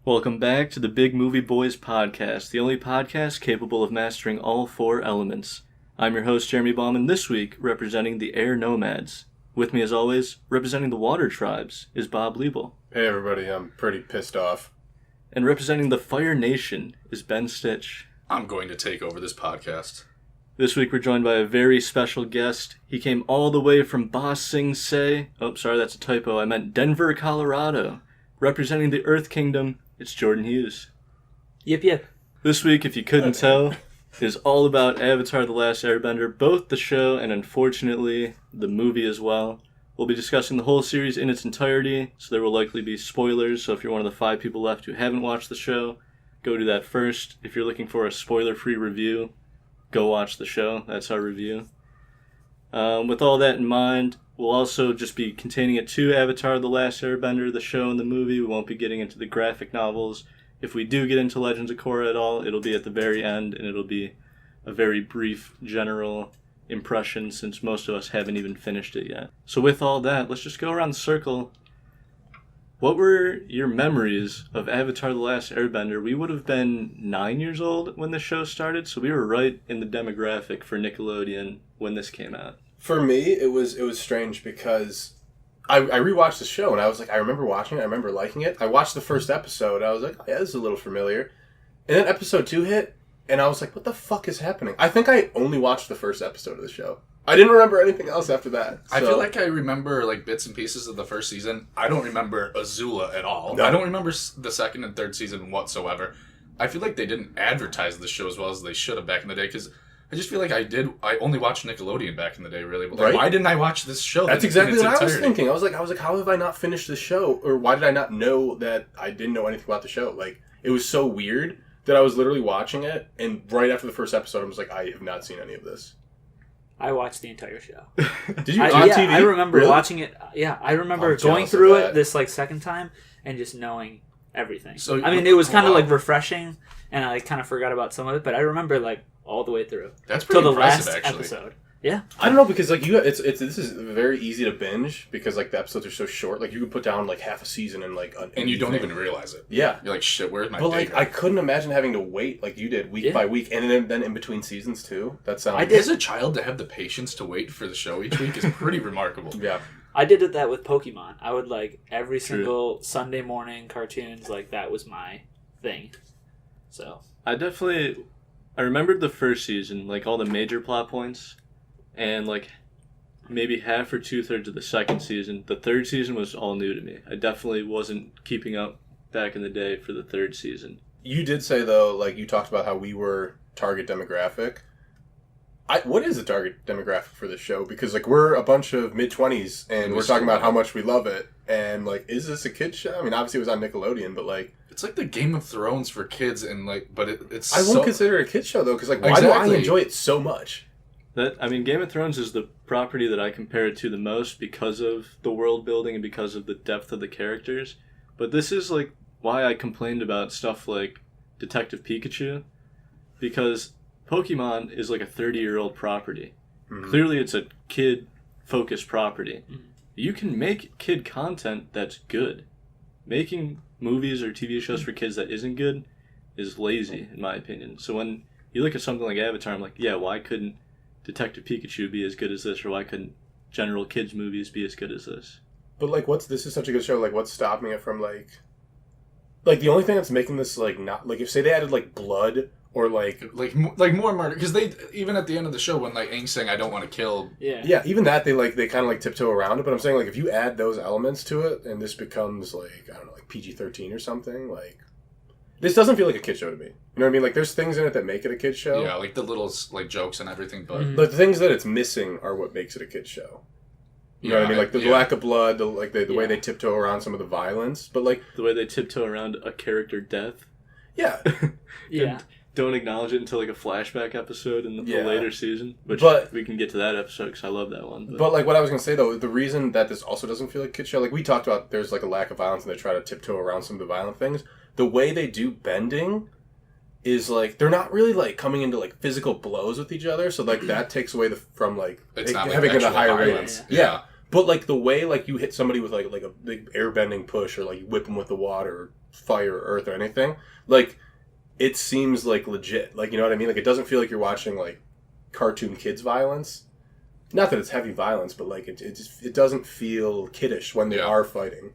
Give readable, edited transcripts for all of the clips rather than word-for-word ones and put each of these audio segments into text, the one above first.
Welcome back to the Big Movie Boys podcast, the only podcast capable of mastering all four elements. I'm your host, Jeremy Bauman, this week representing the Air Nomads. With me, as always, representing the Water Tribes, is Bob Liebel. Hey everybody, I'm pretty pissed off. And representing the Fire Nation is Ben Stitch. I'm going to take over this podcast. This week we're joined by a very special guest. He came all the way from Ba Sing Se. Oh, sorry, that's a typo. I meant Denver, Colorado. Representing the Earth Kingdom, it's Jordan Hughes. Yep, yep. This week, if you couldn't tell, is all about Avatar: The Last Airbender, both the show and, unfortunately, the movie as well. We'll be discussing the whole series in its entirety, so there will likely be spoilers, so if you're one of the 5 people left who haven't watched the show, go do that first. If you're looking for a spoiler-free review, go watch the show. That's our review. With all that in mind, we'll also just be containing it to Avatar: The Last Airbender, the show and the movie. We won't be getting into the graphic novels. If we do get into Legends of Korra at all, it'll be at the very end, and it'll be a very brief general impression since most of us haven't even finished it yet. So with all that, let's just go around the circle. What were your memories of Avatar: The Last Airbender? We would have been 9 years old when the show started, so we were right in the demographic for Nickelodeon when this came out. For me, it was strange because I rewatched the show and I was like, I remember watching it, I remember liking it. I watched the first episode, I was like, oh, yeah, this is a little familiar. And then episode 2 hit, and I was like, what the fuck is happening? I think I only watched the first episode of the show. I didn't remember anything else after that. So. I feel like I remember like bits and pieces of the first season. I don't remember Azula at all. No. I don't remember the second and third season whatsoever. I feel like they didn't advertise the show as well as they should have back in the day, because I just feel like I only watched Nickelodeon back in the day, really. But like, right? Why didn't I watch this show? That's exactly what I was thinking. I was like, how have I not finished the show? Or why did I not know that I didn't know anything about the show? Like, it was so weird that I was literally watching it, and right after the first episode, I was like, I have not seen any of this. I watched the entire show. Did you on TV? I remember really? watching it. Yeah, I remember I'm going jealous through of it that. this like second time and just knowing everything. So I mean, it was kind of like refreshing, and I kind of forgot about some of it, but I remember like all the way through. That's pretty till the impressive, last actually. episode. Yeah, I don't know, because like this is very easy to binge because like the episodes are so short. Like you could put down like half a season in like and you don't even realize it. Yeah, You're like, shit, where's my but day? like I couldn't imagine having to wait like you did week by week, and then in between seasons too. That sounds. I did. As a child, to have the patience to wait for the show each week is pretty remarkable. Yeah, I did that with Pokemon. I would like every single Sunday morning cartoons. Like that was my thing. So I remembered the first season, like all the major plot points, and like maybe half or 2/3 of the second season. The third season was all new to me. I definitely wasn't keeping up back in the day for the third season. you did say though, like you talked about how we were target demographic. What is the target demographic for this show? Because like we're a bunch of mid-20s and we're talking about how much we love it, and like, is this a kid's show? I mean, obviously it was on Nickelodeon, but like. It's like the Game of Thrones for kids, and like, but it's. I won't consider it a kid's show though, because like, why Exactly. do I enjoy it so much? Game of Thrones is the property that I compare it to the most because of the world building and because of the depth of the characters. But this is like why I complained about stuff like Detective Pikachu, because Pokemon is like a 30-year-old property. Mm-hmm. Clearly it's a kid-focused property. Mm-hmm. You can make kid content that's good. Making movies or TV shows for kids that isn't good is lazy, in my opinion. So when you look at something like Avatar, I'm like, yeah, why couldn't Detective Pikachu be as good as this, or why couldn't general kids movies be as good as this? But like, this is such a good show. Like, what's stopping it from like the only thing that's making this like not like, if say they added like blood or like more murder, because they even at the end of the show when like Aang's saying I don't want to kill. Yeah, even that they kind of like tiptoe around it. But I'm saying like if you add those elements to it and this becomes like, I don't know, like PG-13 or something, like this doesn't feel like a kid show to me. You know what I mean? Like there's things in it that make it a kid show. Yeah, like the little like jokes and everything, but the things that it's missing are what makes it a kid show. You know what I mean? Like the lack of blood, the way they tiptoe around some of the violence, but like the way they tiptoe around a character death. Yeah, yeah. Don't acknowledge it until like a flashback episode in the later season, which we can get to that episode because I love that one. But like what I was gonna say though, the reason that this also doesn't feel like a kid show, like we talked about, there's like a lack of violence and they try to tiptoe around some of the violent things. The way they do bending is like they're not really like coming into like physical blows with each other, so like that takes away from like having a higher rating. Yeah. But like the way like you hit somebody with like a big airbending push, or like you whip them with the water, or fire or earth or anything. Like, it seems like legit. Like, you know what I mean? Like, it doesn't feel like you're watching like cartoon kids violence. Not that it's heavy violence, but like it doesn't feel kiddish when they are fighting.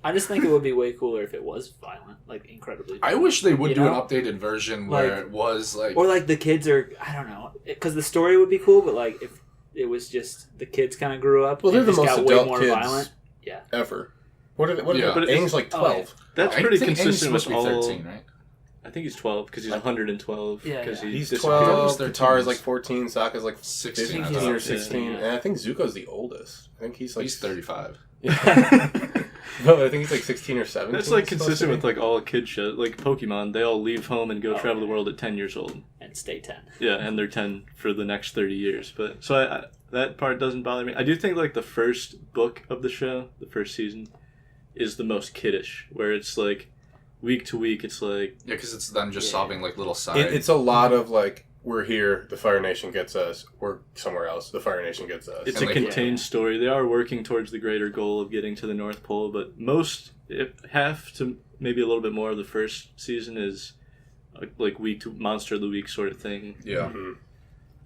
I just think it would be way cooler if it was violent, like incredibly violent. I wish they would You do know? an updated version where Like- it was like... Or like the kids are, I don't know, because the story would be cool, but like if it was just the kids kind of grew up Well, they're and the just most got way adult more kids violent. ever. What are they? Yeah. But Aang's like 12. That's I pretty think Aang's consistent with supposed to be all. 13, right? I think he's 12 because he's 112. Yeah, because yeah. He's disappeared. 12. They're Katara's teens. like 14. Sokka's like 16, 15 I or thought. 16. Yeah. And I think Zuko's the oldest. I think he's like... He's 35. No, I think he's like 16 or 17. That's like he's supposed consistent to with like all kid shows. Like Pokemon, they all leave home and go Oh, travel the yeah. world at 10 years old. And stay 10. Yeah, and they're 10 for the next 30 years. But so I that part doesn't bother me. I do think like the first book of the show, the first season, is the most kiddish, where it's like week to week. It's like Yeah, because it's them just Yeah. solving like little side... It's a lot of like, we're here, the Fire Nation gets us. We're somewhere else, the Fire Nation gets us. it's And a like- contained story. They are working towards the greater goal of getting to the North Pole, but most, if half to maybe a little bit more of the first season is like week to monster of the week sort of thing. Yeah. Mhm.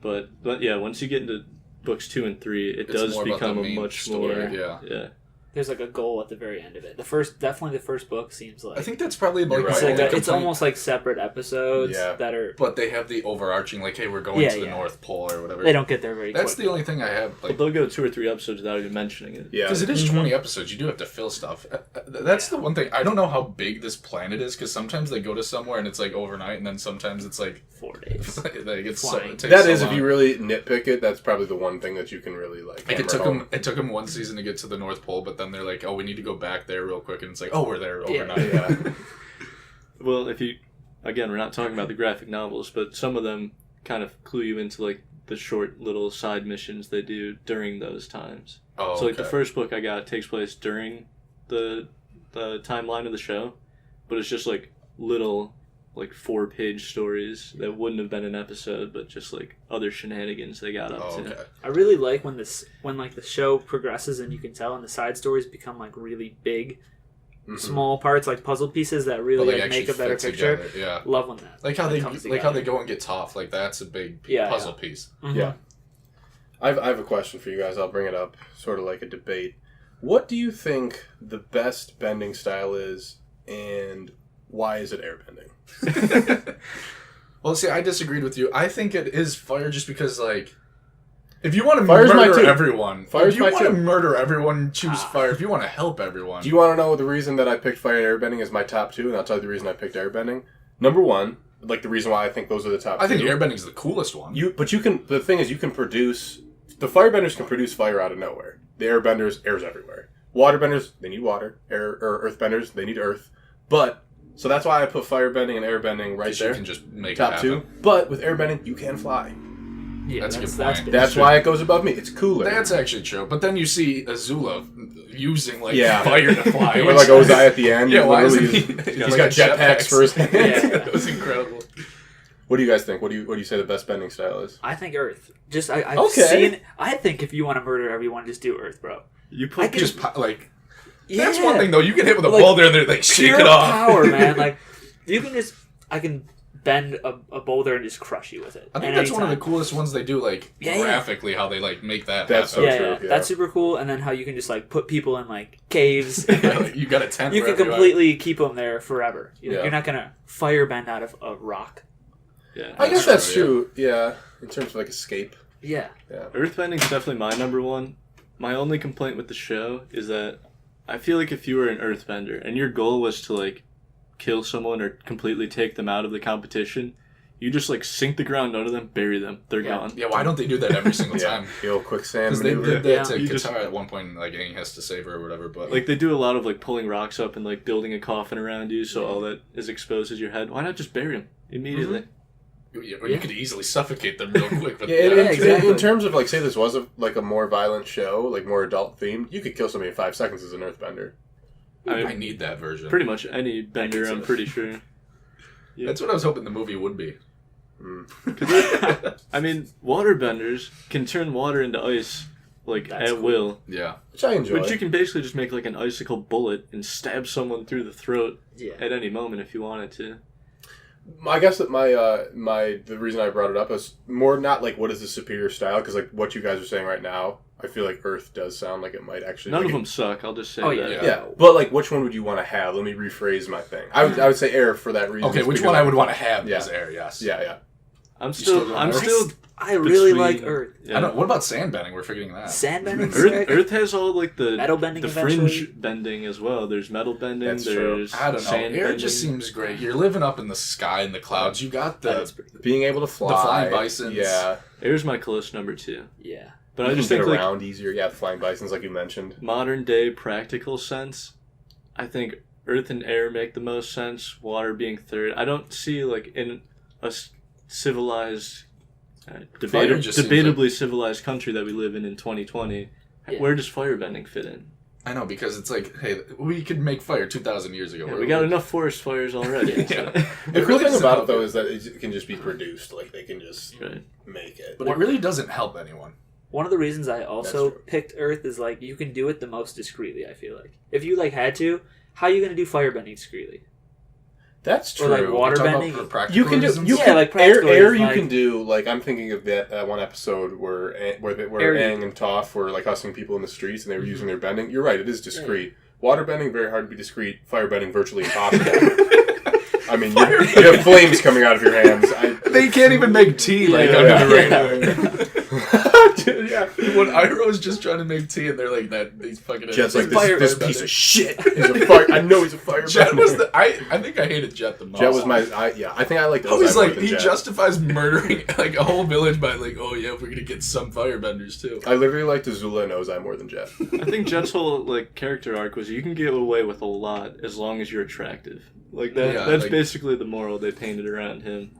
But yeah, once you get into books 2 and 3, it It's does more about become the a main much story, more yeah. There's like a goal at the very end of it. Definitely the first book seems like I think that's probably like You're it's, right. like the a, it's complaint. almost like separate episodes Yeah. that are But they have the overarching, like, hey, we're going Yeah, to the yeah. North Pole or whatever. they don't get there very That's quick. the only thing I have. But Like, they'll go 2 or 3 episodes without even mentioning it. Yeah. because it is 20 episodes, you do have to fill stuff. That's the one thing. I don't know how big this planet is, because sometimes they go to somewhere and it's like overnight, and then sometimes it's like 4 days. like it's Flying. it takes That so is, if long. you really nitpick it, that's probably the one thing that you can really like. Like hammer home. it took them one season to get to the North Pole, but then they're like, oh, we need to go back there real quick, and it's like, oh, we're there Yeah. overnight. Yeah. Well, if you, again, we're not talking about the graphic novels, but some of them kind of clue you into like the short little side missions they do during those times. Oh, So like the okay. first book I got takes place during the timeline of the show, but it's just like little like 4-page stories that wouldn't have been an episode, but just like other shenanigans they got up Oh, to. okay. I really like when like the show progresses and you can tell and the side stories become like really big, Mhm. small parts like puzzle pieces that But, really like actually make a better fit picture. together, yeah. Love when that Like how that they comes like how they together. go and get Toph. Like that's a big Yeah, puzzle yeah. piece. Mhm. Yeah. I have a question for you guys. I'll bring it up, sort of like a debate. What do you think the best bending style is, and why is it airbending? Well, see, I disagreed with you. I think it is fire just because, like, if you want to Fire's my murder two. everyone, Fire's if you my want to two. murder everyone, choose fire. If you want to help everyone, Do you want to know the reason that I picked fire and airbending as my top two? And I'll tell you the reason I picked airbending. Number one, like the reason why I think those are the top I think two. airbending's the coolest one. But you can. The thing is, you can produce. The firebenders can produce fire out of nowhere. The airbenders, air's everywhere. Waterbenders, they need water. Earthbenders, they need earth. But so that's why I put firebending and airbending right 'Cause there. you can just make it top happen. two. But with airbending, you can fly. Yeah, That's a good that's point. big. That's why it goes above me. It's cooler. That's actually true. But then you see Azula using like Yeah. fire to fly. or which- like Ozai at the end. Yeah, why isn't literally he? He's got jetpacks for his hands. Yeah. That was incredible. What do you guys think? What do you say the best bending style is? I think Earth. Just I've Okay. seen. I think if you want to murder everyone, just do Earth, bro. You I put can- Just like Yeah. that's one thing though. You can hit with a Like, boulder and they're like shake Pure it off. power, man. Like you can just. I can bend a boulder and just crush you with it. I think at that's any one of the time. coolest ones they do, like Yeah, yeah. graphically, how they like make that That's happen. so Yeah, true, yeah, yeah. that's super cool. And then how you can just like put people in like caves. And, like, Like, you got a tent. you can wherever are. completely keep them there forever. Yeah. You're not gonna firebend out of a rock. yeah. I guess That's that's true, true. Yeah, in terms of like escape. Yeah. Yeah. Earthbending's definitely my number one. My only complaint with the show is that I feel like if you were an earthbender and your goal was to like kill someone or completely take them out of the competition, you just like sink the ground under them, bury them, they're Yeah. gone. Yeah, why don't they do that every single Yeah, time? the old quicksand Because they maneuver. did that Yeah. to You Katara just- at one point. Like Aang has to save her or whatever. But Like they do a lot of like pulling rocks up and like building a coffin around you, so all that is exposed is your head. Why not just bury them immediately? or you Yeah. could easily suffocate them real quick. But Yeah, in, Yeah, exactly. in terms of like, say this was a more violent show, like more adult themed, you could kill somebody in 5 seconds as an earthbender. I need that version. Pretty much any bender, so. I'm pretty sure. Yeah. That's what I was hoping the movie would be. I mean, waterbenders can turn water into ice like That's at cool. will. Yeah. Which I enjoy. But you can basically just make like an icicle bullet and stab someone through the throat Yeah. at any moment if you wanted to. I guess that the reason I brought it up is more not like what is the superior style, because like what you guys are saying right now, I feel like Earth does sound like it might actually. None like of them suck. I'll just say Oh, that. yeah. Yeah, but like which one would you want to have? Let me rephrase my thing. I would say Air for that reason. Okay, which because one I would want to have Yeah. as Air? Yes. Yeah. I'm still still. going I really between- like Earth. Yeah. I don't. What about sandbending? We're forgetting that. Sandbending. Earth has all like the Metal bending the eventually. fringe bending as well. There's metal bending. That's true. There's I don't know. sand Air bending. just seems great. You're living up in the sky in the clouds. You got That is the. pretty cool. Being able to fly. The flying bisons. Yeah. Air's my close number 2. Yeah. But You I just can think get like around easier. Yeah, the flying bisons, like you mentioned. modern day practical sense, I think Earth and Air make the most sense. Water being third. I don't see like in a civilized, Fire just seems debatably civilized country that we live in 2020. Yeah. Where does firebending fit in? I know, because it's like, hey, we could make fire 2,000 years ago. Yeah, we got enough forest fires already. Yeah. So. The cool really thing doesn't about it help though you. is that it can just be produced. Like they can just Right. make it. But it really doesn't help anyone. One of the reasons I also That's true. picked Earth is like you can do it the most discreetly. I feel like if you like had to, how are you gonna do firebending discreetly? That's Or, true. like, water Talking about bending? for practical You can do. reasons? You Yeah, can, like air. practically, Air you like- can do. Like I'm thinking of that one episode where Air where you- Aang and Toph were like hustling people in the streets and they were using their bending. You're right. It is discreet. Water bending very hard to be discreet. Fire bending virtually impossible. I mean, you have flames coming out of your hands. They can't even make tea like Yeah. under the radar. Dude, yeah. When Iroh was just trying to make tea, and they're like that. These fucking. Jet's like fire this bender. piece of shit is a fire. I know he's a fire. Jet was the. I think I hated Jet the most. Jet was my. I think I liked. I was Ozai more like, than he Jet. justifies murdering like a whole village by like, oh yeah, we're gonna get some firebenders too. I literally liked Azula and Ozai more than Jet. I think Jet's whole like character arc was you can get away with a lot as long as you're attractive. Like that. Yeah, that's like- basically the moral they painted around him.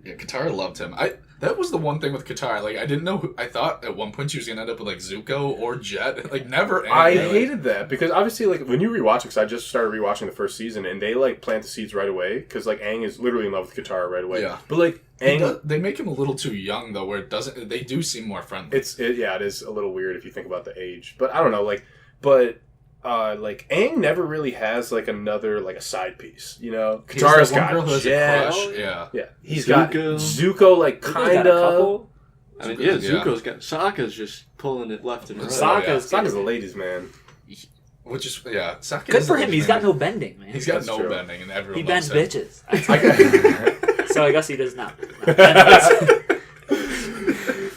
Yeah, Katara loved him. That was the one thing with Katara. Like, I didn't know. I thought at one point she was gonna end up with like Zuko or Jet. Like, never. I ended. hated that because obviously, like when you rewatch it, because I just started rewatching the first season, and they like plant the seeds right away because like Aang is literally in love with Katara right away. Yeah. But like Aang, They make him a little too young though, where it doesn't. They do seem more friendly. it is a little weird if you think about the age. But I don't know, like Aang never really has like another like a side piece, you know. He's that Katara's one girl got who has a Jet. crush. Yeah. Yeah, he's got Zuko. Zuko, like Zuko's got kind a of. couple. I mean, Zuko's- yeah, Zuko's got Sokka's just pulling it left and right. Sokka's Sokka's a ladies' man. Which is Sokka Good is for the him. He's man. got no bending, man. He's got That's no true. bending, and everyone He loves bends him. bitches. So I guess he does not. bend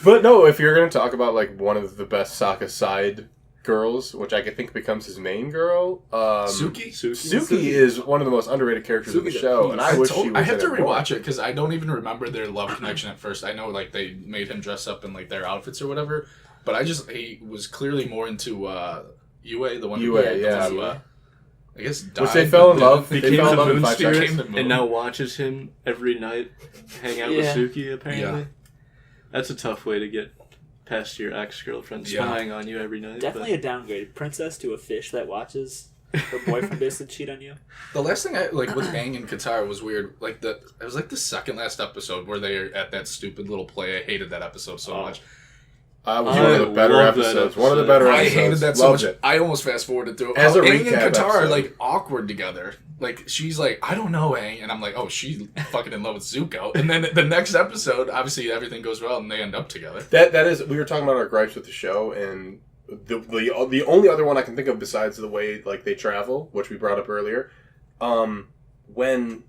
But no, if you're gonna talk about like one of the best Sokka side girls, which I could think becomes his main girl, Suki. Suki is one of the most underrated characters of the Suki's a show, piece. and I wish she was. I have to in it more. rewatch it because I don't even remember their love connection at first. I know like they made him dress up in like their outfits or whatever, but he was clearly more into Yue, the one who Yue, the yeah. one who, I guess died. Which they fell in love. They Became fell in the love in moon 5 spirit, seconds. Became the moon. and now watches him every night hang out Yeah. with Suki, apparently. Yeah. That's a tough way to get past your ex-girlfriend Yeah. spying on you every night. Definitely a downgrade. Princess to a fish that watches her boyfriend basically cheat on you. The last thing I like with Aang and Katara was weird. Like it was like the second last episode where they are at that stupid little play. I hated that episode so much. Was I one of the better love that episodes. One of the episode. better I episodes. hated that so Loved much. it. I almost fast forwarded through it. As a Aang and recap Katara are episode. like awkward together. Like she's like, I don't know, Aang, and I'm like, oh, she's fucking in love with Zuko. And then the next episode, obviously everything goes well and they end up together. That is. We were talking about our gripes with the show, and the only other one I can think of besides the way like they travel, which we brought up earlier, when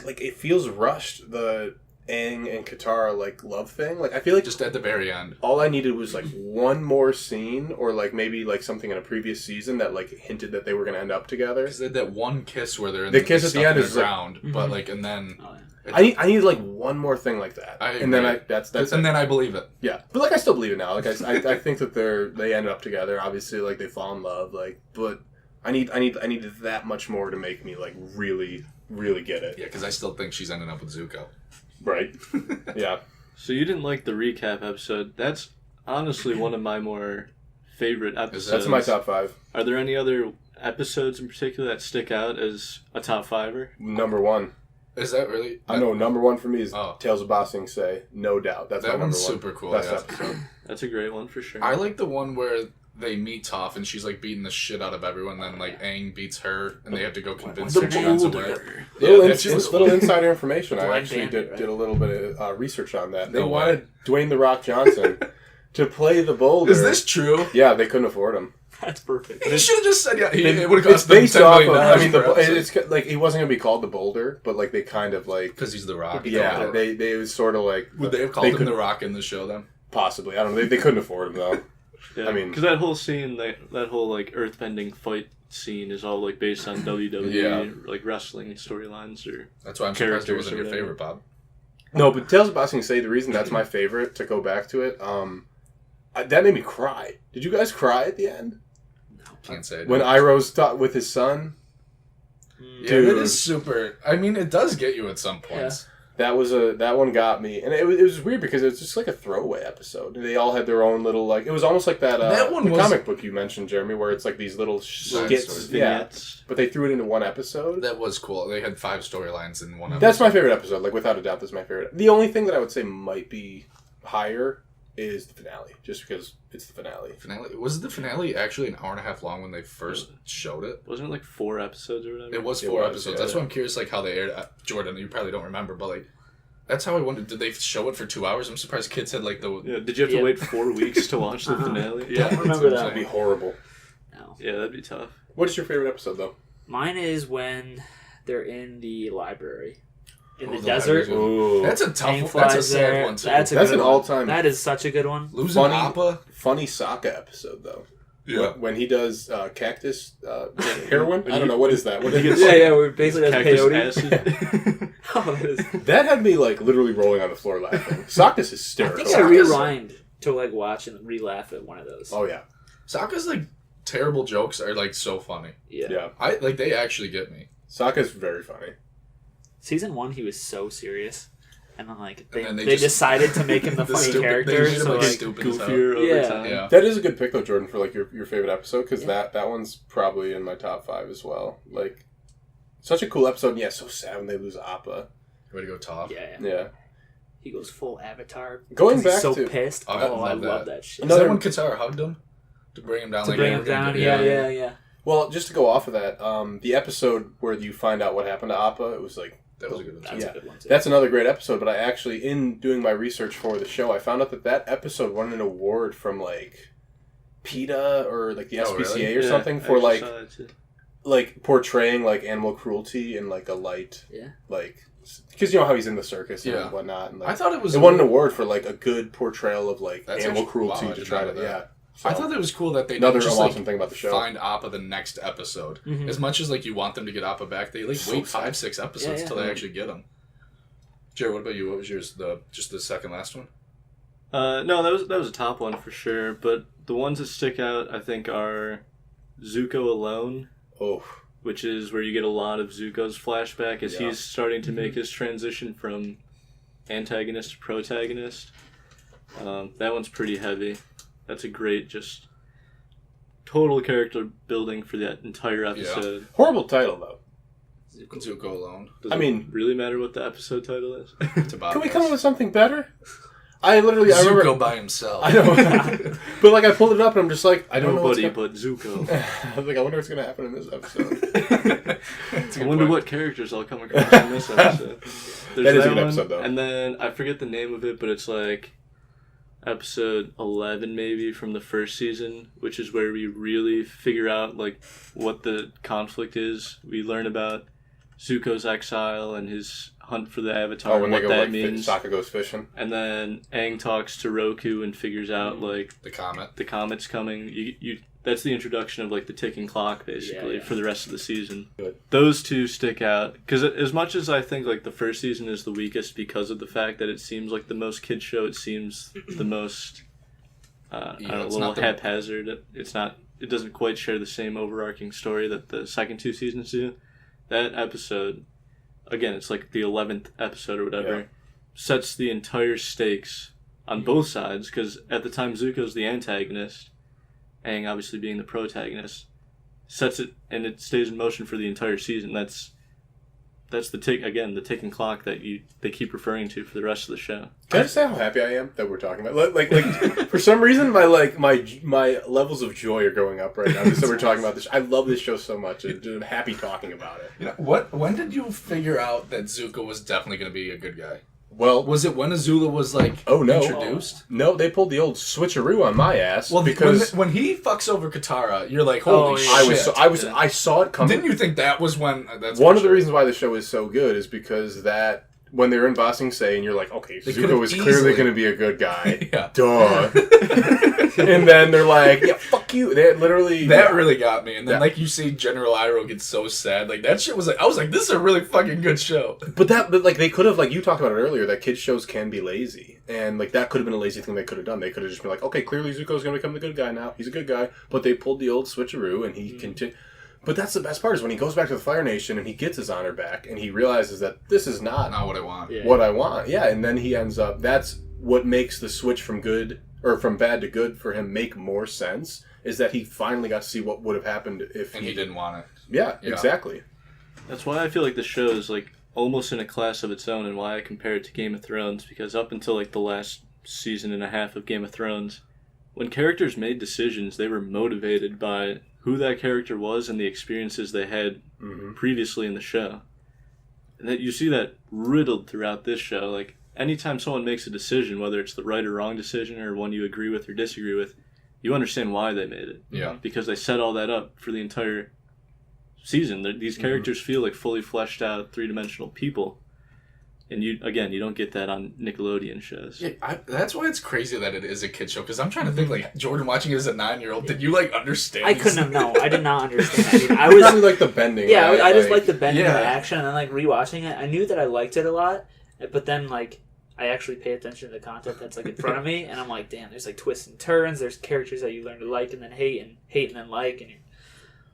like it feels rushed. The Aang and Katara like love thing. Like I feel like Just at the very end. all I needed was like one more scene, or like maybe like something in a previous season that like hinted that they were going to end up together. Because they had that one kiss where they're in The kiss at the stuck end in is, like- ground, but like, and then Oh, yeah. I need like one more thing like that, I and then agree. that's and then I believe it. yeah. But like I still believe it now. Like I think that they ended up together. Obviously, like they fall in love. Like, but I need that much more to make me like really get it. Yeah, because I still think she's ending up with Zuko. Right. Yeah. So you didn't like the recap episode. That's honestly one of my more favorite episodes. That's my top 5. Are there any other episodes in particular that stick out as a top fiver? Number 1. Is that really? I know number one for me is Oh. Tales of Ba Sing Se. No doubt. That's my That number one's one. super cool. Best Yeah. episode. That's a great one for sure. I like the one where they meet Toph and she's like beating the shit out of everyone. Then like Aang beats her and they have to go convince her she runs away. Little insider information. I Blind actually Bandit, right? did a little bit of research on that. They No way. wanted Dwayne the Rock Johnson to play the boulder. Is this true? Yeah, they couldn't afford him. That's perfect. He should have just said yeah. It would have It's cost them based $10 off million. of. I mean, per episode. it's like he wasn't gonna be called the Boulder, but like they kind of like. Because he's the Rock. Yeah, they was sort of like. Would they have called him the Rock in the show then? Possibly. I don't know. They couldn't afford him though. Yeah, I mean- because that whole scene, that whole like earthbending fight scene, is all like based on WWE Yeah. like wrestling storylines or. That's why I'm surprised it Characters wasn't or your whatever. favorite, Bob. No, but Tales of Ba Sing Se, the reason that's my favorite, to go back to it, that made me cry. Did you guys cry at the end? Can't say it. When Iroh's with his son? Yeah, Dude. it is super. I mean, it does get you at some points. That one got me. And it was weird because it was just like a throwaway episode. They all had their own little, like, it was almost like That one the was- comic book you mentioned, Jeremy, where it's like these little skits. stories. Yeah. Vignettes. But they threw it into one episode. That was cool. They had 5 storylines in one episode. That's my favorite episode. Like, without a doubt, that's my favorite. The only thing that I would say might be higher is the finale, just because it's the finale. finale. Was the finale actually an hour and a half long when they first showed it? Wasn't it like 4 episodes or whatever? It was It 4 was, episodes. yeah. That's why I'm curious, like how they aired. Jordan, you probably don't remember, but like that's how I wondered. Did they show it for 2 hours? I'm surprised kids had like the. Yeah, did you have to Yep. wait 4 weeks to watch the finale? Yeah, I remember that's what that I'm That'd be saying. horrible. No. Yeah, that'd be tough. What is your favorite episode, though? Mine is when they're in the library. In Oh, the the desert. library. Ooh. That's a Aang tough. That's a flies sad there. one too. That's a That's good an one. all-time- That is such a good one. Losing funny- Appa. Funny Sokka episode, though. Yeah. When he does cactus heroin? I don't know. What is that? What He is gets- it? Yeah, we're basically that's Cactus peyote. acid. Oh, that is. That had me, like, literally rolling on the floor laughing. Sokka's I hysterical. think I rewind to like watch and re-laugh at one of those. Oh, yeah. Sokka's like terrible jokes are like so funny. Yeah. Yeah. I like they actually get me. Sokka's very funny. Season 1, he was so serious, and then like they, And then they just- decided to make him the The funny stupid- they character. made him, So like, like, stupid as hell. Goofier over Yeah. time. Yeah. That is a good pick, though, Jordan, for, like, your favorite episode, because Yeah. that one's probably in my top 5 as well. Like, such a cool episode, and yeah, so sad when they lose Appa. Way to go, Toph. yeah, Yeah. he goes full Avatar. Going 'cause he's back so to- pissed. Oh, Oh, I I love love that. that shit. Is that Another- when Katara hugged him to bring him down? To like, bring him down, yeah. Well, just to go off of that, the episode where you find out what happened to Appa, it was like, That was a good one. That's Yeah. a good one too. that's another great episode, but I actually, in doing my research for the show, I found out that episode won an award from, like, PETA or, like, the Oh, SPCA really? or Yeah, something I for, actually like, saw that too. portraying, like, animal cruelty in, like, a light, Yeah. like, because you know how he's in the circus Yeah. and whatnot. And, like, I thought it was. it won an award for, like, a good portrayal of, like, That's animal actually- cruelty wow, I to did try not to, know that. yeah. So, I thought that was cool that they another didn't just awesome like thing about the show. find Appa the next episode. Mhm. As much as like you want them to get Appa back, they like So wait sad. 5-6 episodes Yeah, till yeah. they actually get him. Jared, what about you? What was yours? Just the second last one? No, that was a top one for sure. But the ones that stick out, I think, are Zuko Alone, Oh, which is where you get a lot of Zuko's flashback as Yeah. he's starting to make his transition from antagonist to protagonist. That one's pretty heavy. That's a great, just total character building for that entire episode. horrible title, though. Zuko alone. Does I it mean- really matter what the episode title is? To Bob Can we Ross. come up with something better? I remember... Zuko by himself. I know. But, like, I pulled it up and I'm just like, I don't Nobody know but Zuko. I was like, I wonder what's going to happen in this episode. I wonder what characters I'll come across in this episode. There's That is a good one, episode, though. And then I forget the name of it, but it's like episode 11 maybe from the first season, which is where we really figure out like what the conflict is. We learn about Zuko's exile and his hunt for the Avatar Oh, and when what they go, that like, means. Sokka goes fishing. And then Aang talks to Roku and figures out like The comet. the comet's coming. You that's the introduction of like the ticking clock basically Yeah. for the rest of the season. Good. Those two stick out because as much as I think like the first season is the weakest because of the fact that it seems like the most kid show, it seems the most I don't know, a it's little not the- haphazard. It's not. It doesn't quite share the same overarching story that the second 2 seasons do. That episode, again, it's like the 11th episode or whatever, Yeah. sets the entire stakes on both sides because at the time Zuko's the antagonist, Aang obviously being the protagonist, sets it and it stays in motion for the entire season. That's that's the ticking clock that they keep referring to for the rest of the show. Can I just say how happy I am that we're talking about? Like for some reason, my levels of joy are going up right now. Just that we're talking about this. I love this show so much, and I'm happy talking about it. You know, when did you figure out that Zuko was definitely going to be a good guy? Well, Was it when Azula was like introduced? No, they pulled the old switcheroo on my ass. Well, because when he fucks over Katara, you're like, holy shit! I saw it coming. Didn't you think that was when? That's One of the reasons why the show is so good is because that when they're in Ba Sing Se and you're like, okay, They Zuko is clearly going to be a good guy. Yeah. Duh. And then they're like, yeah, fuck you. They literally... That really got me. And then, like, you see General Iroh get so sad. Like, that shit was like... I was like, this is a really fucking good show. But like, they could have... Like, you talked about it earlier, that kids' shows can be lazy. And, like, that could have been a lazy thing they could have done. They could have just been like, okay, clearly Zuko's going to become the good guy now. He's a good guy. But they pulled the old switcheroo, and he continued... But that's the best part, is when he goes back to the Fire Nation and he gets his honor back, and he realizes that this is not what I want. Yeah. what I want. Yeah, and then he ends up... That's what makes the switch from bad to good for him make more sense, is that he finally got to see what would have happened if he didn't want it. Yeah, exactly. That's why I feel like the show is like almost in a class of its own, and why I compare it to Game of Thrones, because up until like the last season and a half of Game of Thrones, when characters made decisions, they were motivated by who that character was and the experiences they had previously in the show. And that you see that riddled throughout this show. Like, anytime someone makes a decision, whether it's the right or wrong decision or one you agree with or disagree with, you understand why they made it. Yeah. Because they set all that up for the entire season. These characters feel like fully fleshed out, three-dimensional people. And you don't get that on Nickelodeon shows. Yeah, that's why it's crazy that it is a kid show. Because I'm trying to think, like, Jordan watching it as a 9-year-old, did you like understand? I couldn't have. No, I did not understand. I was probably like the bending. Yeah, right? I just like the bending and the action, and then like rewatching it, I knew that I liked it a lot, but then like I actually pay attention to the content that's like in front of me, and I'm like, damn, there's like twists and turns. There's characters that you learn to like and then hate and then like, and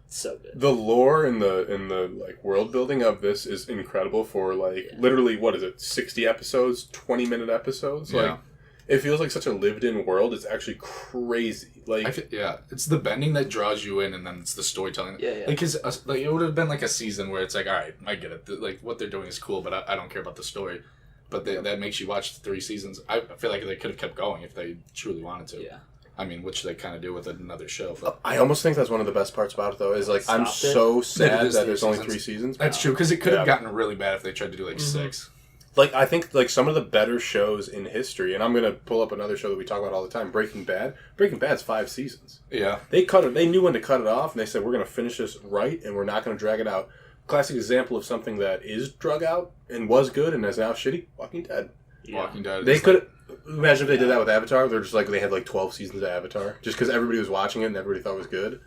it's so good. The lore and the like world building of this is incredible. For like literally, what is it? 60 episodes, 20-minute episodes. Yeah. Like, it feels like such a lived-in world. It's actually crazy. Like, it's the bending that draws you in, and then it's the storytelling. Yeah. Like, because like, it would have been like a season where it's like, all right, I get it. Like, what they're doing is cool, but I don't care about the story. But that makes you watch the 3 seasons. I feel like they could have kept going if they truly wanted to. Yeah. I mean, which they kind of do with another show. But I almost think that's one of the best parts about it, though, is like, I'm so sad that there's only 3 seasons. That's true, because it could have gotten really bad if they tried to do like 6. Like, I think, like, some of the better shows in history, and I'm going to pull up another show that we talk about all the time, Breaking Bad. Breaking Bad's 5 seasons. Yeah. They cut it. They knew when to cut it off, and they said, we're going to finish this right, and we're not going to drag it out. Classic example of something that is drug out and was good and is now shitty, Walking Dead. Yeah. Walking Dead. They could imagine if they did that with Avatar. They're just like, they had like 12 seasons of Avatar, just because everybody was watching it and everybody thought it was good.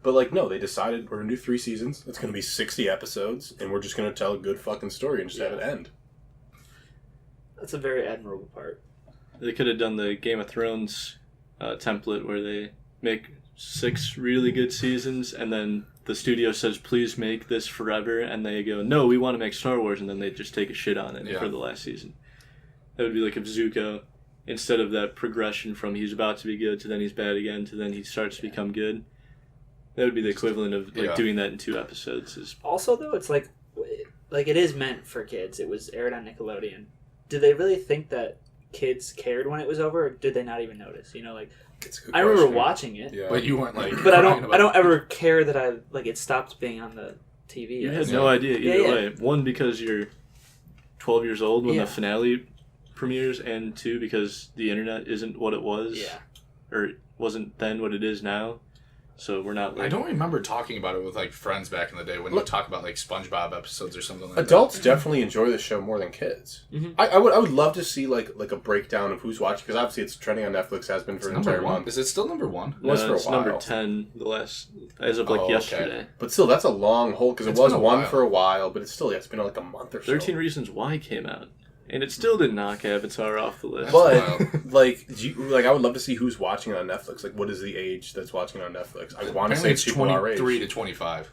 But like, no, they decided we're going to do 3 seasons. It's going to be 60 episodes, and we're just going to tell a good fucking story and just have it end. That's a very admirable part. They could have done the Game of Thrones template where they make 6 really good seasons, and then the studio says, please make this forever, and they go, no, we want to make Star Wars, and then they just take a shit on it for the last season. That would be like if Zuko, instead of that progression from he's about to be good to then he's bad again to then he starts to become good, that would be the equivalent of like doing that in 2 episodes. Also, though, it's like it is meant for kids. It was aired on Nickelodeon. Did they really think that kids cared when it was over, or did they not even notice? You know, like, I remember watching it, but you weren't like. But I don't ever care that it stopped being on the TV. You had no idea either way. 1, because you're 12 years old when the finale premieres, and 2, because the internet isn't what it was, or wasn't then what it is now. So we're not. Like, I don't remember talking about it with like friends back in the day when you talk about like SpongeBob episodes or something like that. Adults definitely enjoy this show more than kids. Mm-hmm. I would love to see like a breakdown of who's watching, because obviously it's trending on Netflix, has been for an entire month. Is it still number 1? It was for a it's while. number 10 as of yesterday. But still, that's a long hold, because it was 1 for a while, but it's still it's been like a month or so. 13 Reasons Why came out. And it still didn't knock Avatar off the list. But like, I would love to see who's watching it on Netflix. Like, what is the age that's watching it on Netflix? I want to say it's people our age. 23 to 25.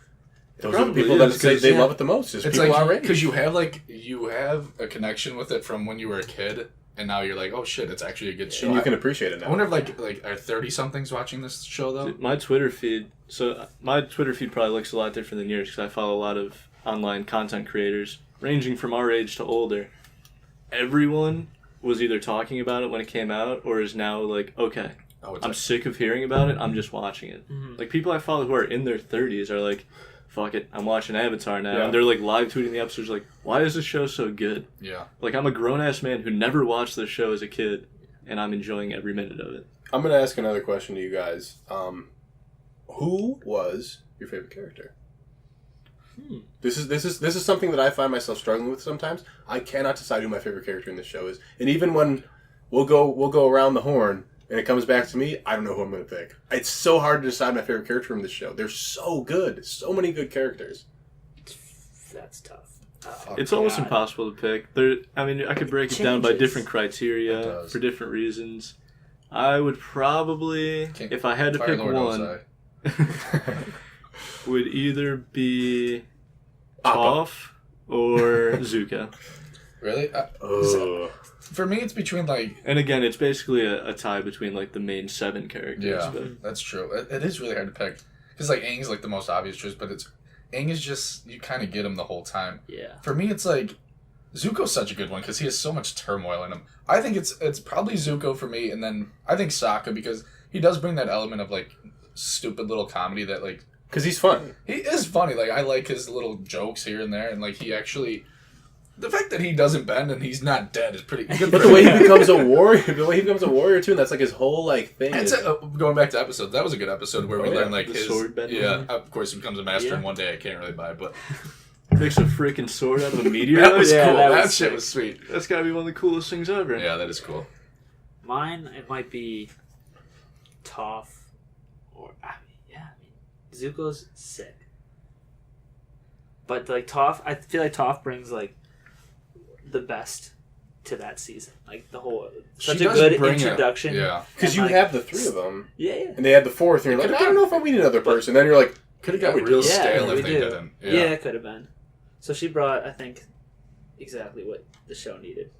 Those are the people that say they love it the most. It's people our age. Because you have a connection with it from when you were a kid, and now you're like, oh shit, it's actually a good show. And you can appreciate it now. I wonder if like are 30-somethings watching this show though? My Twitter feed. So my Twitter feed probably looks a lot different than yours, because I follow a lot of online content creators. ranging from our age to older, everyone was either talking about it when it came out or is now like, okay, I'm sick of hearing about it, I'm just watching it. Mhm. Like, people I follow who are in their 30s are like, fuck it, I'm watching Avatar now. Yeah. And they're like live tweeting the episodes like, why is this show so good? Yeah. Like, I'm a grown-ass man who never watched this show as a kid, and I'm enjoying every minute of it. I'm going to ask another question to you guys. Who was your favorite character? This is something that I find myself struggling with sometimes. I cannot decide who my favorite character in this show is, and even when we'll go around the horn and it comes back to me, I don't know who I'm going to pick. It's so hard to decide my favorite character from this show. They're so good, so many good characters. That's tough. It's almost God. impossible to pick. I could break it down by different criteria for different reasons. I would probably, if I had to pick one, would either be Toph or Zuko. Really? For me, it's between like. And again, it's basically a tie between like the main 7 characters. Yeah, But that's true. It is really hard to pick because like Aang's like the most obvious choice, but Aang is just you kind of get him the whole time. Yeah. For me, it's like Zuko's such a good one because he has so much turmoil in him. I think it's probably Zuko for me, and then I think Sokka because he does bring that element of like stupid little comedy that like. Because he's fun. He is funny. Like, I like his little jokes here and there. And, like, he actually... The fact that he doesn't bend and he's not dead is pretty good. But the way he becomes a warrior, too, and that's, like, his whole, like, thing. Going back to episodes, that was a good episode where we learned, like, the his... sword bending. Yeah, of course, he becomes a master in one day. I can't really buy it, but... makes a freaking sword out of a meteor. That was Yeah, cool. that That, was shit sick. was sweet. That's gotta be one of the coolest things ever. Yeah, that is cool. Mine, it might be Toph or... Zuko's sick. But, like, Toph... I feel like Toph brings, like, the best to that season. Like, the whole... Such She a does good bring introduction. Yeah. Because you like, have the 3 of them, Yeah, yeah. and they had the 4th, and you're like, I don't know if we need another person. Then you're like, Could have got we real do. stale we if they do. didn't. Yeah, it could have been. So she brought, I think, exactly what the show needed.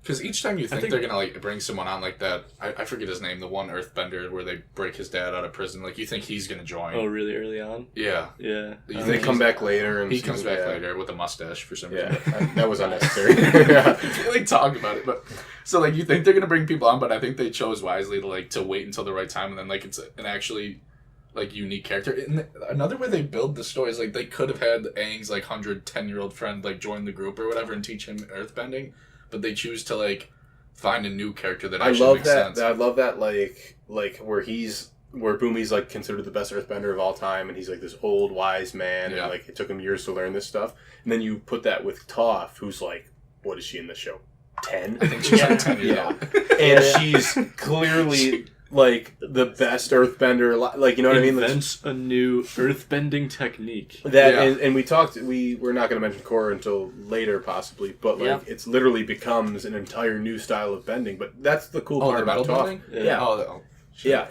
Because each time you think, think- they're going to, like, bring someone on like that... I forget his name, the one Earthbender where they break his dad out of prison. Like, you think he's going to join. Oh, really early on? Yeah. Yeah. You they think come he's- back later. And He comes back yeah. later with a mustache for some Yeah, reason. that was unnecessary. Yeah. Like talk about it, but so like you think they're gonna bring people on, but I think they chose wisely to wait until the right time, and then like it's an actually like unique character. And another way they build the story is like they could have had Aang's like 110-year-old friend like join the group or whatever and teach him earthbending, but they choose to like find a new character that actually makes sense. I love that like where Boomy's like considered the best earthbender of all time, and he's like this old wise man, Yeah. and like it took him years to learn this stuff. And then you put that with Toph, who's like, what is she in the show? 10? I think she's like 10 years Yeah. old. And she's clearly like the best earthbender, like, you know what I mean? Like, Invents a new earthbending technique. that Yeah. and we talked. We're not going to mention Korra until later, possibly, but like Yep. it's literally becomes an entire new style of bending. But that's the cool Oh, part the about metal Toph. bending? Yeah, Oh, shit. yeah.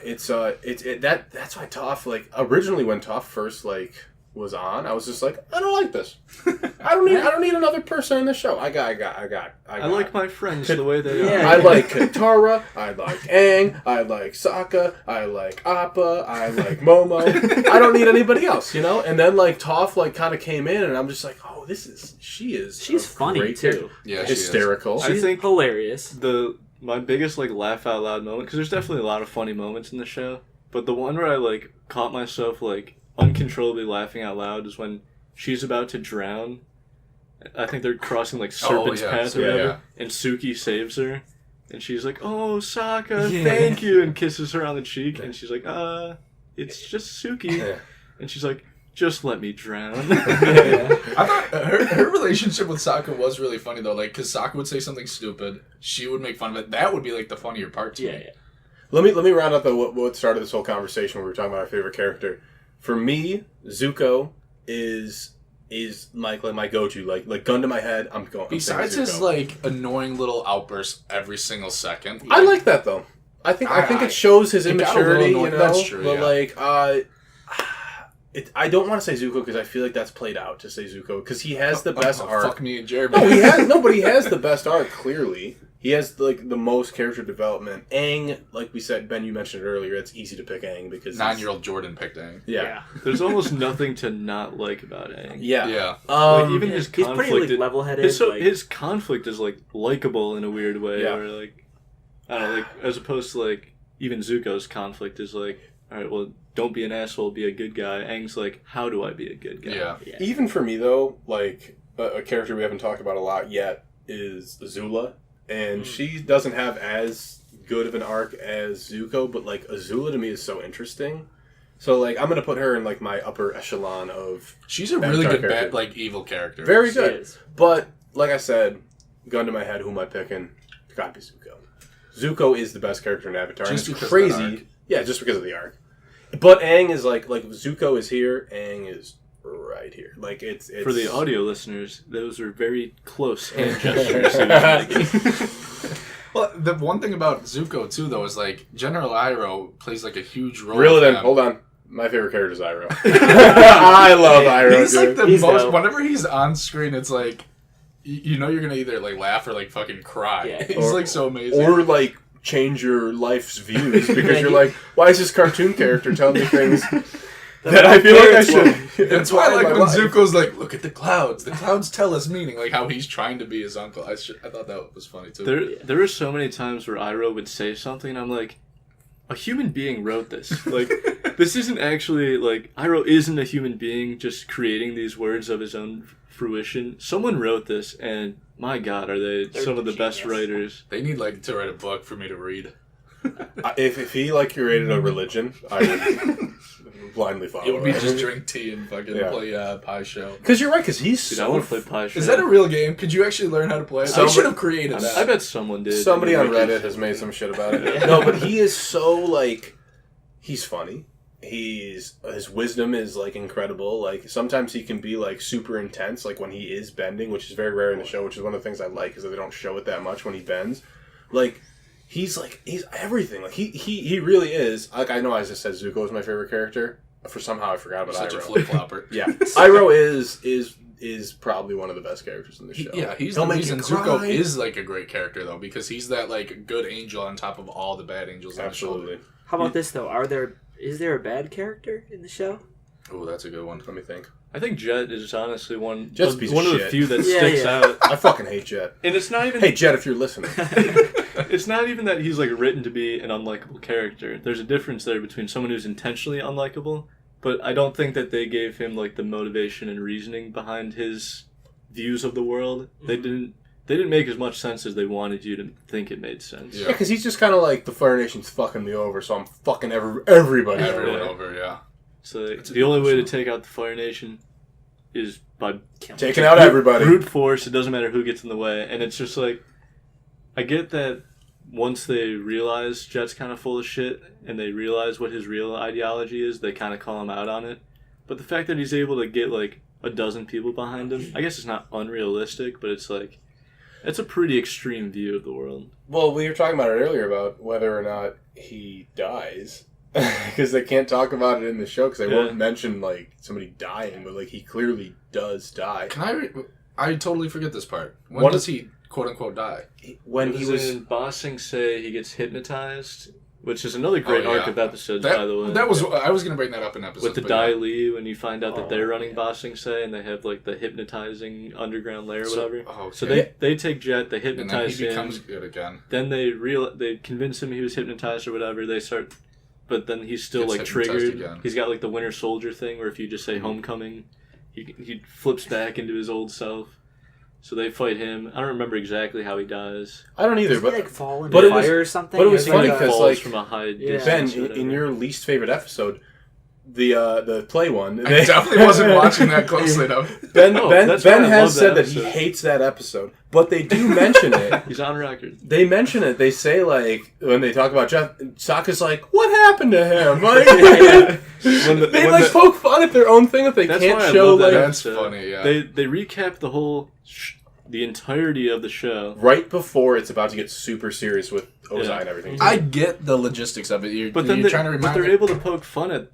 That's why Toph, like, originally when Toph first like was on, I was just like, I don't like this. I don't need another person in the show. I like my friends the way they Yeah. are. I like Katara, I like Aang, I like Sokka, I like Appa, I like Momo. I don't need anybody else, you know? And then like Toph like kind of came in, and I'm just like, oh, she's She's a funny, great too. character. Yeah, she is. Hysterical. I She's think hilarious. my biggest like laugh out loud moment, because there's definitely a lot of funny moments in the show, but the one where I like caught myself like uncontrollably laughing out loud is when she's about to drown. I think they're crossing like Serpent's Path or yeah, whatever, yeah. and Suki saves her, and she's like, "Oh, Sokka, Yeah. thank you," and kisses her on the cheek, and she's like, it's just Suki," Yeah. and she's like, "Just let me drown." I thought her relationship with Sokka was really funny though, like because Sokka would say something stupid, she would make fun of it. That would be like the funnier part to Yeah, me. yeah. Let me round up what started this whole conversation when we were talking about our favorite character. For me, Zuko is my go-to. Like gun to my head, I'm going. Besides I'm his Zuko. like annoying little outbursts every single second, I like that though. I think it shows his it got a little immaturity, you annoying. know. That's true, But yeah. like, I don't want to say Zuko because I feel like that's played out to say Zuko because he has the best arc. Fuck me and Jeremy. No, but he has the best arc clearly. He has like the most character development. Aang, like we said, Ben, you mentioned it earlier. It's easy to pick Aang because 9-year-old Jordan picked Aang. Yeah. There's almost nothing to not like about Aang. Yeah. Yeah. Like, even his he's conflict, pretty like level-headed. his conflict is like likable in a weird way. Yeah. Or like, I don't know, like as opposed to like even Zuko's conflict is like, all right, well, don't be an asshole, be a good guy. Aang's like, how do I be a good guy? Yeah. Even for me though, like a character we haven't talked about a lot yet is Azula, and she doesn't have as good of an arc as Zuko, but like Azula to me is so interesting. So like I'm gonna put her in like my upper echelon of. She's a really Avatar good character. bad, like evil character. Very She good. is. But like I said, gun to my head, who am I picking? Gotta be Zuko. Zuko is the best character in Avatar. Just and it's because of that crazy. arc. Yeah, just because of the arc. But Aang is like Zuko is here, Aang is right here. Like it's For the audio listeners, those are very close hand gestures. he was making. Well, the one thing about Zuko too, though, is like General Iroh plays like a huge role. Really with then, them. hold on. My favorite character is Iroh. I love Iroh. He's like the He's most. dope. Whenever he's on screen, it's like you know you're gonna either like laugh or like fucking cry. Yeah. He's Or- like so amazing. Or like change your life's views because Yeah, you're he- like, why is this cartoon character telling me things that I feel like I should? That's why I like my when life. Zuko's like, look at the clouds. The clouds tell us meaning. Like how he's trying to be his uncle. I thought that was funny too. There were so many times where Iroh would say something, and I'm like, a human being wrote this. Like, this isn't actually, like, Iroh isn't a human being just creating these words of his own fruition. Someone wrote this, and my God, are They're some of the best genius. writers. They need like to write a book for me to read. If he like curated a religion, I would blindly follow. It would be it. just drink tea and fucking Yeah. play Pie Show. Because you're right. Because he's Dude, I so want to play Pie Show. Is that a real game? Could you actually learn how to play it? I Somebody- should have created that. I bet someone did. Somebody on Like, Reddit has made some shit about it. Yeah. No, but he is so like, he's funny. His wisdom is like incredible. Like sometimes he can be like super intense, like when he is bending, which is very rare in the show. Which is one of the things I like is that they don't show it that much when he bends. Like he's everything. Like he really is. Like I know I just said Zuko is my favorite character. For somehow I forgot about Such a Iroh. flip flopper. Yeah, Iroh is probably one of the best characters in the show. Yeah, he's He'll the make reason you Zuko cry. is like a great character though, because he's that like good angel on top of all the bad angels on the Absolutely. shoulder. How about this though? Is there a bad character in the show? Oh, that's a good one. Let me think. I think Jet is honestly one Jet's a of piece the of shit. few that Yeah, sticks yeah. out. I fucking hate Jet. And it's not even Hey Jet, if you're listening. it's not even that he's like written to be an unlikable character. There's a difference there between someone who's intentionally unlikable, but I don't think that they gave him like the motivation and reasoning behind his views of the world. They didn't make as much sense as they wanted you to think it made sense. Yeah. Yeah, because he's just kind of like, the Fire Nation's fucking me over, so I'm fucking everybody Everyone over. over, yeah. So That's a the only good way to option. take out the Fire Nation is by Taking out everybody. brute force. It doesn't matter who gets in the way, and it's just like I get that once they realize Jet's kind of full of shit and they realize what his real ideology is, they kind of call him out on it. But the fact that he's able to get like a dozen people behind him, I guess it's not unrealistic, but it's like it's a pretty extreme view of the world. Well, we were talking about it earlier about whether or not he dies. Because they can't talk about it in the show because they won't mention like somebody dying, but like he clearly does die. Can I totally forget this part. When What does is- he quote unquote die? When he was in Bossing Say he gets hypnotized, which is another great Oh, yeah. arc of episodes, by the way. That was I was gonna bring that up in episodes. with the but Dai yeah. Li, when you find out that they're running yeah. Bossing Say and they have like the hypnotizing underground layer or So- whatever. oh, okay. So they take Jet, they and then hypnotize he him. becomes good again. Then they convince him he was hypnotized or whatever. They start, but then he's still Gets like hypnotized triggered. again. He's got like the Winter Soldier thing where if you just say homecoming, he flips back into his old self. So they fight him. I don't remember exactly how he dies. I don't either, Doesn't he, but like fall into but it was- fire or something? but it was Or funny He because, falls like, from a high Yeah. distance. Ben, or in whatever. your least favorite episode, the play one, I definitely wasn't watching that closely enough. Ben No, Ben, that's ben why I has love said that that he episode. hates that episode, but they do mention it. He's on record. They mention it. They say like when they talk about Jeff, Sokka's like, "What happened to him?" Like, they when like the- poke fun at their own thing that they That's can't why I show. love that Like That's episode. funny, yeah. They recap the whole the entirety of the show. right before it's about to get super serious with Ozai Yeah. and everything. I get the logistics of it. You're, But then you're trying to remind they're me. able to poke fun at.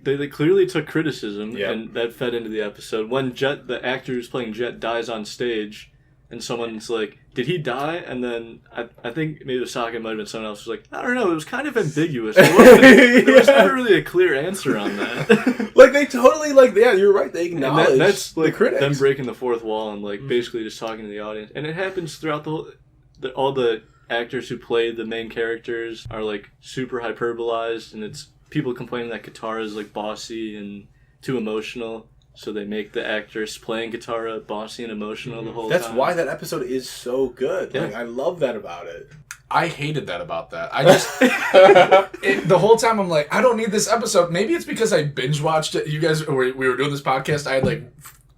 They clearly took criticism, Yeah. and that fed into the episode. When Jet, the actor who's playing Jet, dies on stage, and someone's like, "Did he die?" And then I think maybe Osaka might have been someone else was like, "I don't know. It was kind of ambiguous. There was never really a clear answer on that." Like they totally you're right. They acknowledge that's like the critics. them breaking the fourth wall and like basically just talking to the audience, and it happens throughout all the actors who play the main characters are like super hyperbolized, and it's people complaining that Katara is like bossy and too emotional, so they make the actress playing Katara bossy and emotional the whole That's time. why that episode is so good. Like Yeah. I love that about it. I hated that about that. I just the whole time I'm like, I don't need this episode. Maybe it's because I binge watched it. You guys, we were doing this podcast. I had like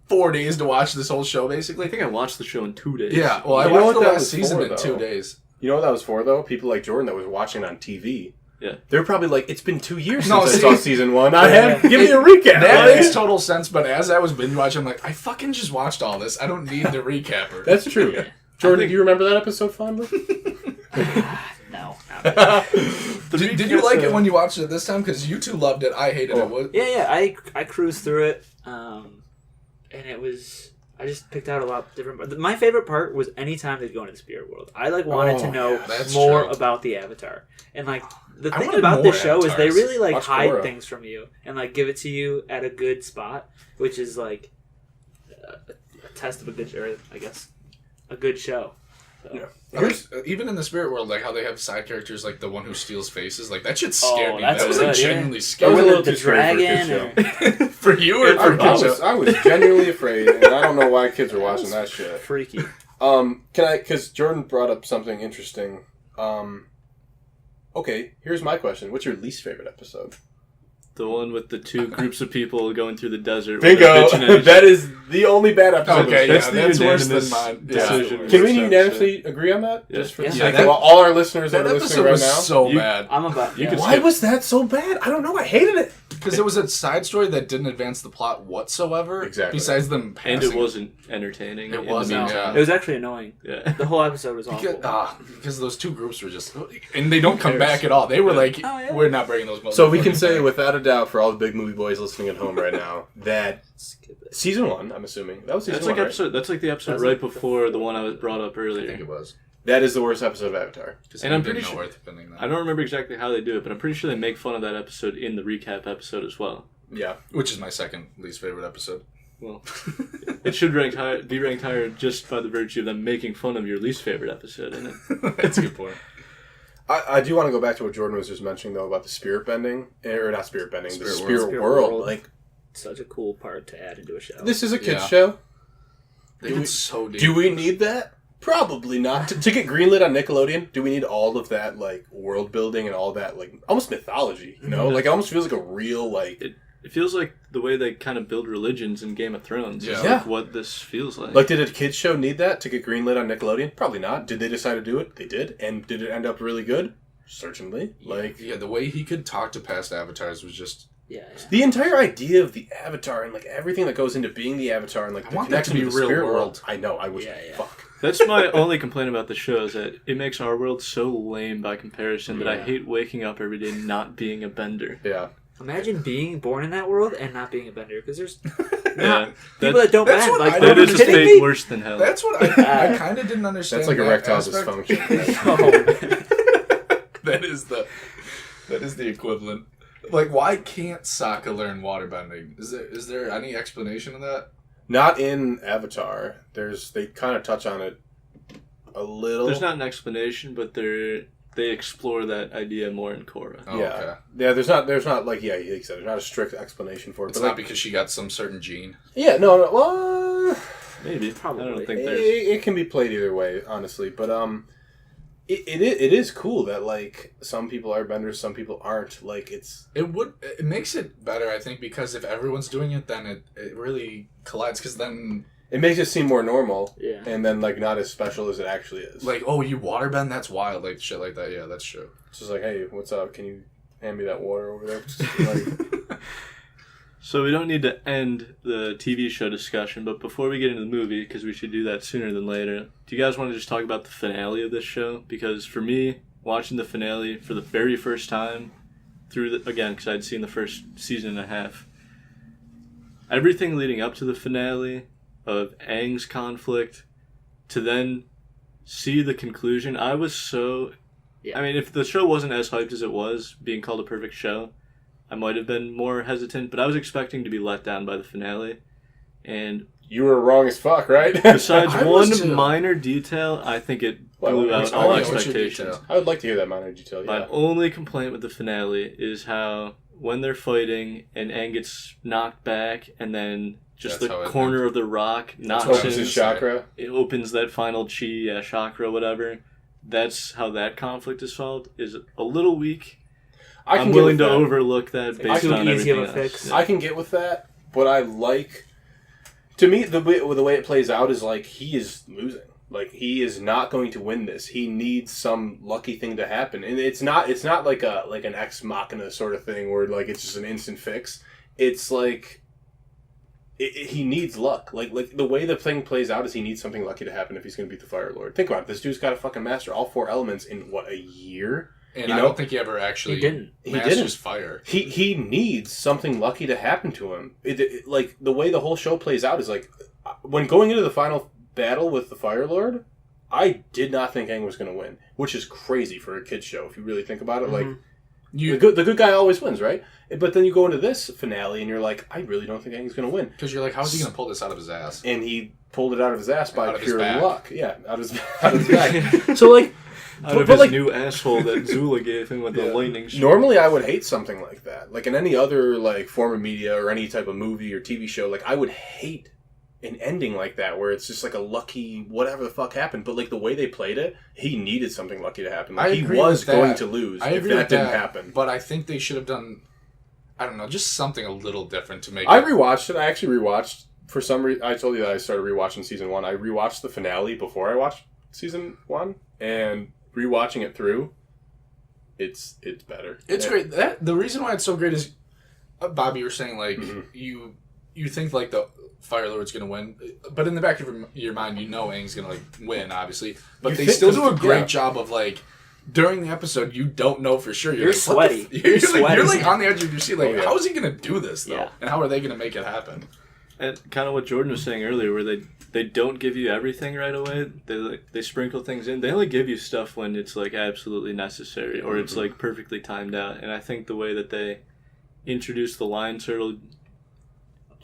4 days to watch this whole show, basically. I think I watched the show in 2 days. Yeah, well, I You know watched what the that last was season for, in 2 though? days. You know what that was for though? People like Jordan that was watching it on TV. Yeah. They're probably like, it's been 2 years No, since see- I saw season 1. Give me a recap. That Like, makes total sense, but as I was binge watching, I'm like, I fucking just watched all this. I don't need the recapper. That's true. Jordan, do you remember that episode fondly? No. Did you like it when you watched it this time? Because you two loved it. I hated it. What? Yeah. I cruised through it, and it was. I just picked out a lot of different. My favorite part was anytime they'd go into the spirit world. I wanted to know that's more true. about the Avatar, and the I thing wanted about more this show is they avatars. really Watch hide Korra. things from you and give it to you at a good spot, which is like a test of a good, or I guess a good show. So. Yeah. Even in the spirit world, like how they have side characters, like the one who steals faces, like that shit scared me. that's That was good, like yeah. genuinely That scary. was a Or little the too scary for a dragon, kid's or For you or for kids? I was genuinely afraid, and I don't know why kids are watching that shit. freaky. Because Jordan brought up something interesting. Okay, here's my question. What's your least favorite episode? The one with the two groups of people going through the desert. Bingo! With the bitch and That is the only bad episode. Okay, That's yeah, the that's worse than unanimous mine. decision. Yeah. Can we Worst unanimously agree on that? Yeah. Just for Yeah. the Yeah, sake that- of all our listeners that That are listening episode right was now. so You- bad. I'm about. You Yeah. could Why was that so bad? I don't know. I hated it. Because it was a side story that didn't advance the plot whatsoever. Exactly. Besides them passing. And it wasn't entertaining. It in the wasn't, meantime. It was actually annoying. Yeah. The whole episode was awful. Because those two groups were just... And they don't come back at all. They were like, Oh, yeah. we're not bringing those So we can motherfuckers say back. without a doubt for all the big movie boys listening at home right now that Skip it. season 1, I'm assuming, that was season That's 1, like right? episode. That's like the episode That's right like before the one I was brought up I think earlier. it was. That is the worst episode of Avatar. And I'm pretty didn't know sure- worth spending that. I don't remember exactly how they do it, but I'm pretty sure they make fun of that episode in the recap episode as well. Yeah. Which is my second least favorite episode. Well, it should be ranked higher just by the virtue of them making fun of your least favorite episode in it. That's a good point. I do want to go back to what Jordan was just mentioning, though, about the spirit bending. Or not spirit bending, the Spirit spirit Spirit world. world. Like, Such a cool part to add into a show. this is a kid's Yeah. show. They get so deep. Do we need that? Probably not. To get greenlit on Nickelodeon, do we need all of that, world building and all that, almost mythology, you know? It almost feels like a real, It feels like the way they kind of build religions in Game of Thrones. Yeah. Is Yeah. like what this feels like. did a kids show need that to get greenlit on Nickelodeon? Probably not. Did they decide to do it? They did. And did it end up really good? Certainly. Yeah, the way he could talk to past avatars was just... yeah. The entire idea of the Avatar and everything that goes into being the Avatar and the want that to connection be to the real spirit world. I know. I wish. Yeah, yeah. Fuck. That's my only complaint about the show is that it makes our world so lame by comparison that I Yeah. hate waking up every day not being a bender. Yeah. Imagine being born in that world and not being a bender, because there's Yeah, people that don't that's bend. what I Like, that don't is a kidding state me? worse than hell. That's what I kind of didn't understand. That's like that erectile aspect. dysfunction. That is the equivalent. Like, why can't Sokka learn waterbending? Is there any explanation of that? Not in Avatar. They kind of touch on it a little. There's not an explanation, but they explore that idea more in Korra. Oh, Yeah. okay. Yeah, there's not like he said, there's not a strict explanation for it. It's but not because she got some certain gene. yeah, no, well, Maybe. Probably. I don't think it, there's... it can be played either way, honestly. But it is cool that some people are benders, some people aren't. It makes it better, I think, because if everyone's doing it, then it really collides. Because then, it makes it seem more normal, Yeah. and then not as special as it actually is. oh, you waterbend? That's wild. Like shit like that. Yeah, that's true. It's just hey, what's up? Can you hand me that water over there? So we don't need to end the TV show discussion, but before we get into the movie, because we should do that sooner than later, do you guys want to just talk about the finale of this show? Because for me, watching the finale for the very first time, again, because I'd seen the first season and a half, everything leading up to the finale of Aang's conflict, to then see the conclusion, I was so... Yeah. I mean, if the show wasn't as hyped as it was, being called a perfect show, I might have been more hesitant, but I was expecting to be let down by the finale. And You were wrong as fuck, right? besides I was one too. minor detail, I think it blew Well, out oh, all yeah, what's your expectations. detail? I would like to hear that minor detail, yeah. My only complaint with the finale is how when they're fighting and Aang gets knocked back and then just That's how the it corner of the rock knocks what I Opens was him, his gonna say. chakra. it opens that final chi, chakra, whatever. That's how that conflict is solved. Is a little weak. I I'm can willing get to with that. overlook that based too on easy of everything a else. fix. Yeah. I can get with that, but I like... To me, the way it plays out is like he is losing. Like he is not going to win this. He needs some lucky thing to happen, and it's not like an ex machina sort of thing where like it's just an instant fix. It's like he needs luck. Like the way the thing plays out is he needs something lucky to happen if he's going to beat the Fire Lord. Think about it. This dude's got to fucking master all 4 elements in what, a year? And You I know? don't think he ever actually He didn't. masters fire. He needs something lucky to happen to him. Like the way the whole show plays out is like when going into the final battle with the Fire Lord, I did not think Aang was going to win, which is crazy for a kids show if you really think about it. Like the good guy always wins, right? But then you go into this finale and you're like, I really don't think Aang's going to win, Because you're like, how is he going to pull this out of his ass? and he pulled it out of his ass by Out of his pure back. luck. Yeah, out of his back. So like. Out of But, his like- new asshole that Zula gave him with the lightning strike. Normally, I would hate something like that. Like in any other like form of media or any type of movie or TV show, like I would hate an ending like that where it's just like a lucky whatever the fuck happened. But like the way they played it, he needed something lucky to happen. Like I he agree was with that. going to lose I if agree that with didn't that, happen. But I think they should have done, I don't know, just something a little different to make I it. rewatched it. I actually rewatched for some reason. I told you that I started rewatching season 1. I rewatched the finale before I watched season 1, and rewatching it through, it's better. It's great. The reason why it's so great is, Bobby, you were saying like Mhm. you think like the Fire Lord's gonna win, but in the back of your mind, you know Aang's gonna like win, obviously. But You they think- still do a great yeah. job of like during the episode, you don't know for sure. You're like, what the sweaty. f- You're Sweaty. like on the edge of your seat. Like, Oh, yeah. how is he gonna do this though? Yeah. And how are they gonna make it happen? And kind of what Jordan was saying earlier, where they don't give you everything right away. They sprinkle things in. They only give you stuff when it's like absolutely necessary or it's like perfectly timed out. And I think the way that they introduce the lion turtle,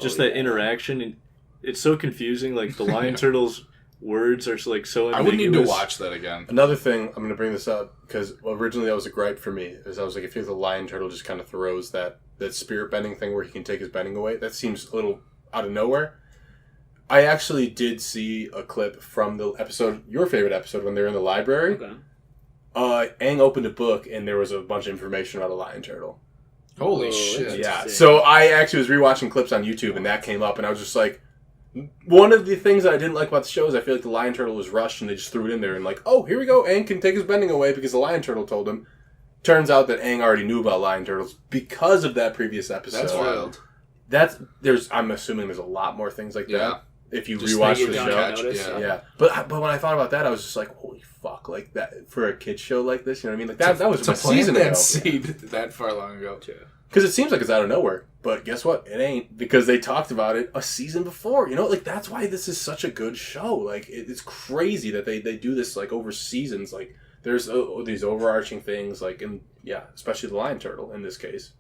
just that interaction, and it's so confusing. Like the lion turtle's words are like so ambiguous. I would need to watch that again. Another thing, I'm going to bring this up because originally that was a gripe for me. Is I was like, I feel the lion turtle just kind of throws that spirit bending thing where he can take his bending away. That seems a little out of nowhere. I actually did see a clip from the episode, your favorite episode, when they were in the library. Okay. Aang opened a book and there was a bunch of information about a lion turtle. Holy Oh, shit! Yeah, Interesting. so I actually was rewatching clips on YouTube and that came up and I was just like, one of the things that I didn't like about the show is I feel like the lion turtle was rushed and they just threw it in there and like, oh, here we go, Aang can take his bending away because the lion turtle told him. Turns out that Aang already knew about lion turtles because of that previous episode. That's wild. I'm assuming there's a lot more things like Yeah. that if you Just rewatch you the don't show. notice. Yeah, but when I thought about that, I was just like, holy fuck, like that for a kid show like this, you know what I mean? Like that was To a plant season that ago. seed that far long ago. Because it seems like it's out of nowhere, but guess what? It ain't because they talked about it a season before. You know, like that's why this is such a good show. Like it's crazy that they do this like over seasons. Like there's these overarching things, like especially the lion turtle in this case.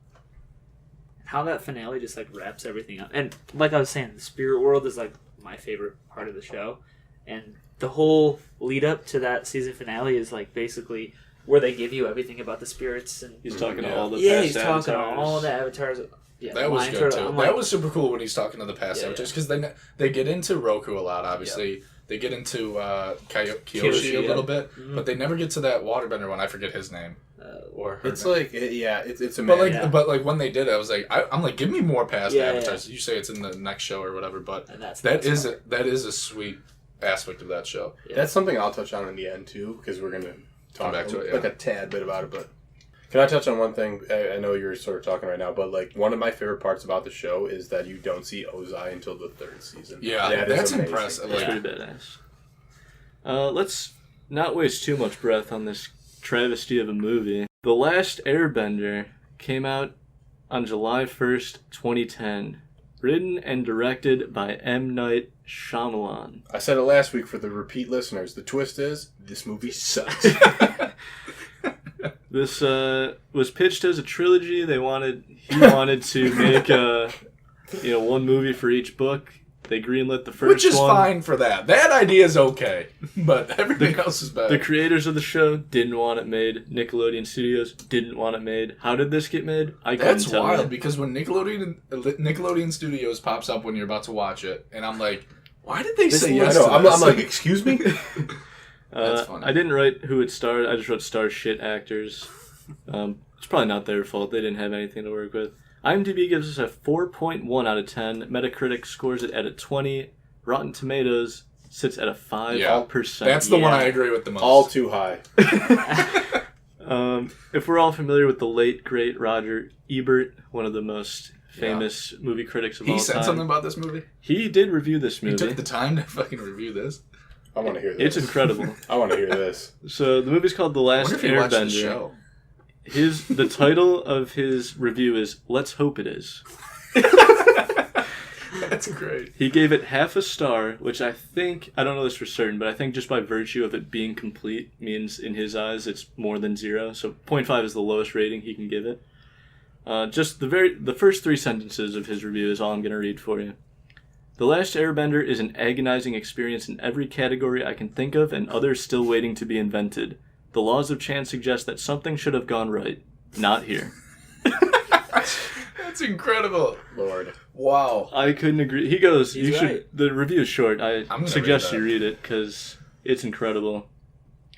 How that finale just like wraps everything up, and like I was saying, the spirit world is like my favorite part of the show, and the whole lead up to that season finale is like basically where they give you everything about the spirits and He's talking to all the he's past talking to avatars. all the avatars. Yeah, That was Lion good Turtle. too. I'm That like, was super cool when he's talking to the past Yeah, avatars because they get into Roku a lot. Obviously, they get into Kyoshi Kyoshi, a little yeah. bit, but they never get to that waterbender one. I forget his name or her. It's name. like it's a But man. like, Yeah. but like when they did it, I was like, I'm like, give me more past Yeah, avatars. You say it's in the next show or whatever, but and that's that is a sweet aspect of that show. Yeah. That's something I'll touch on in the end too, because we're gonna talk back to it, like a tad bit about it. But can I touch on one thing? I know you're sort of talking right now, but like one of my favorite parts about the show is that you don't see Ozai until the 3rd season. Yeah, That is that's amazing. impressive. That's Like, pretty badass. Let's not waste too much breath on this travesty of a movie. The Last Airbender came out on July 1st, 2010. Written and directed by M. Night Shyamalan. I said it last week for the repeat listeners. The twist is, this movie sucks. This was pitched as a trilogy. He wanted to make one movie for each book. They greenlit the first one. Which is fine for that. That idea is okay. But everything else is better. The creators of the show didn't want it made. Nickelodeon Studios didn't want it made. How did this get made? That's wild, because when Nickelodeon Studios pops up when you're about to watch it, and I'm like, why did they say yes to this? I'm like, excuse me? That's funny. I didn't write who it starred. I just wrote star shit actors. It's probably not their fault. They didn't have anything to work with. IMDb gives us a 4.1 out of 10. Metacritic scores it at a 20. Rotten Tomatoes sits at a 5%. That's the one I agree with the most. All too high. If we're all familiar with the late, great Roger Ebert, one of the most famous movie critics of all time. He said something about this movie? He did review this movie. He took the time to fucking review this? I want to hear this. It's incredible. I want to hear this. So the movie's called The Last Airbender. The title of his review is "Let's Hope It Is." That's great. He gave it half a star, which I don't know this for certain, but I think just by virtue of it being complete means in his eyes it's more than 0. So 0.5 is the lowest rating he can give it. Just the first 3 sentences of his review is all I'm going to read for you. The Last Airbender is an agonizing experience in every category I can think of and others still waiting to be invented. The laws of chance suggest that something should have gone right. Not here. That's incredible. Lord. Wow. I couldn't agree. He goes, He's right. The review is short. I suggest read you read it because it's incredible.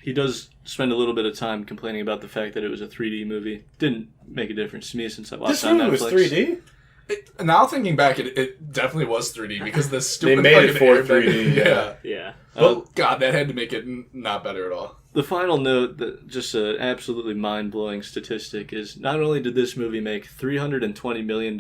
He does spend a little bit of time complaining about the fact that it was a 3D movie. Didn't make a difference to me since I watched it on Netflix. This movie was 3D? Now thinking back, it definitely was 3D because the stupid they made it fucking for Airbender- 3D. Yeah. But God, that had to make it not better at all. The final note, that just an absolutely mind-blowing statistic, is not only did this movie make $320 million,